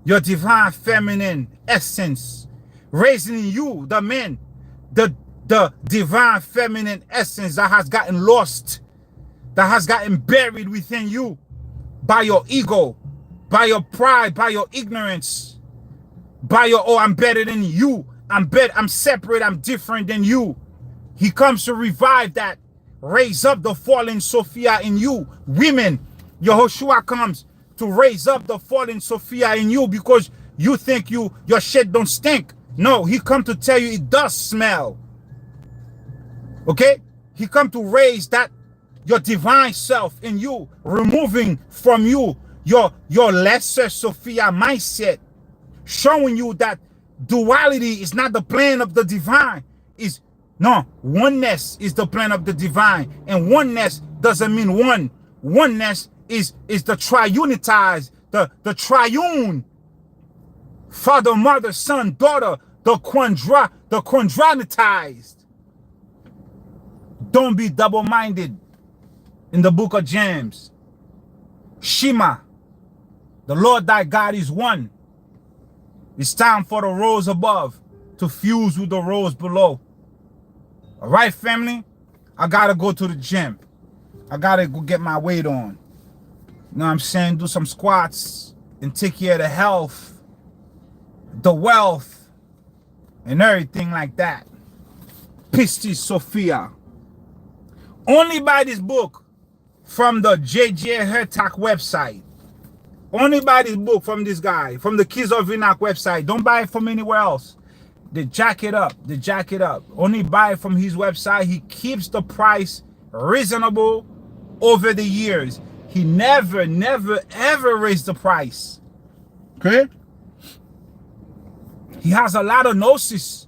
[SPEAKER 1] your divine feminine essence, raising in you, the men, the divine feminine essence that has gotten lost, that has gotten buried within you by your ego, by your pride, by your ignorance, by your, oh, I'm better than you, I'm separate, I'm different than you. He comes to revive that, raise up the fallen Sophia in you. Women, Yahushua comes to raise up the fallen Sophia in you because you think your shit don't stink. No, he come to tell you it does smell. Okay? He come to raise that, your divine self in you, removing from you your lesser Sophia mindset, showing you that duality is not the plan of the divine. No, oneness is the plan of the divine. And oneness doesn't mean one. Oneness is the triunitized, the triune. Father, mother, son, daughter, the quadranitized. Don't be double-minded in the book of James. Shema, the Lord thy God is one. It's time for the rose above to fuse with the rose below. All right, family? I got to go to the gym. I got to go get my weight on. You know what I'm saying? Do some squats and take care of the health, the wealth, and everything like that. PC Sophia. Only buy this book from the JJ Hertak website. Only buy this book from this guy, from the Keys of Enoch website. Don't buy it from anywhere else. They jack it up. They jack it up. Only buy it from his website. He keeps the price reasonable over the years. He never, ever raised the price. Okay? He has a lot of gnosis.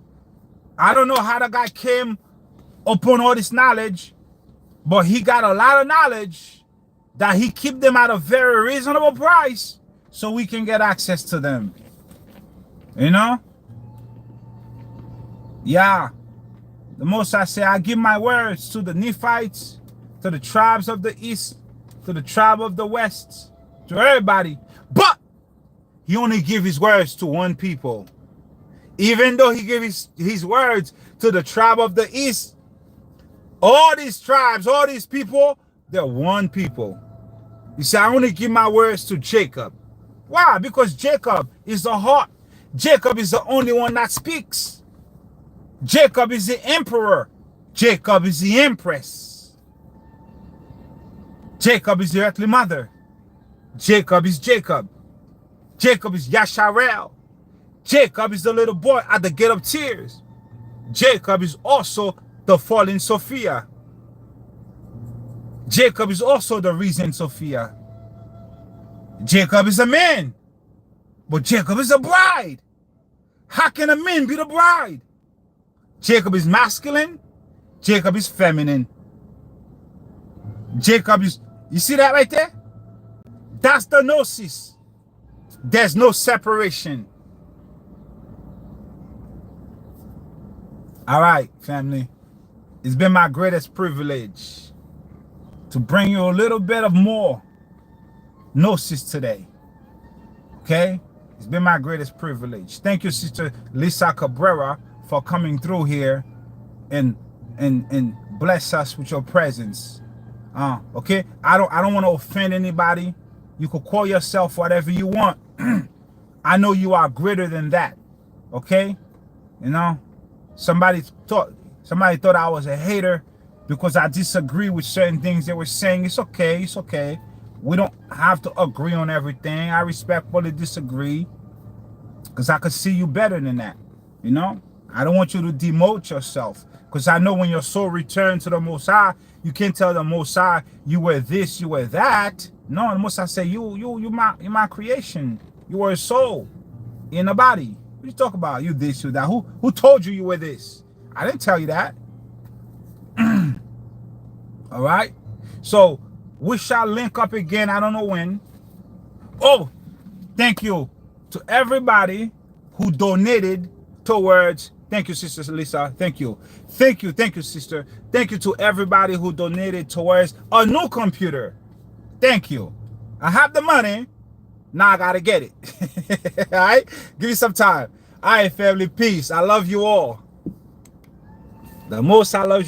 [SPEAKER 1] I don't know how the guy came upon all this knowledge, but he got a lot of knowledge that he keep them at a very reasonable price so we can get access to them. You know? Yeah. The Most High say, I give my words to the Nephites, to the tribes of the east, to the tribe of the west, to everybody. But he only give his words to one people. Even though he gave his words to the tribe of the east, all these tribes, all these people, they're one people. He said, I only give my words to Jacob. Why? Because Jacob is the heart. Jacob is the only one that speaks. Jacob is the emperor. Jacob is the empress. Jacob is the earthly mother. Jacob is Jacob. Jacob is Yasharel. Jacob is the little boy at the gate of tears. Jacob is also the fallen Sophia. Jacob is also the risen Sophia. Jacob is a man, but Jacob is a bride. How can a man be the bride? Jacob is masculine. Jacob is feminine. Jacob is, you see that right there? That's the gnosis. There's no separation. All right, family. It's been my greatest privilege to bring you a little bit of more gnosis today. Okay? It's been my greatest privilege. Thank you, Sister Lisa Cabrera, for coming through here and bless us with your presence. Okay? I don't want to offend anybody. You could call yourself whatever you want. I know you are greater than that. Okay? You know? Somebody thought I was a hater because I disagree with certain things they were saying. It's okay. It's okay. We don't have to agree on everything. I respectfully disagree because I could see you better than that. You know? I don't want you to demote yourself because I know when your soul returns to the Most High, you can't tell the Most High you were this, you were that. No, the Most High say you're my creation. You were a soul in a body. What you talk about? You this, you that. Who told you you were this? I didn't tell you that. All right. So we shall link up again. I don't know when. Oh, thank you to everybody who donated towards. Thank you, Sister Lisa. Thank you. Thank you. Thank you, sister. Thank you to everybody who donated towards a new computer. Thank you. I have the money. Now I gotta get it. All right? Give me some time. All right, family. Peace. I love you all. The most I love you.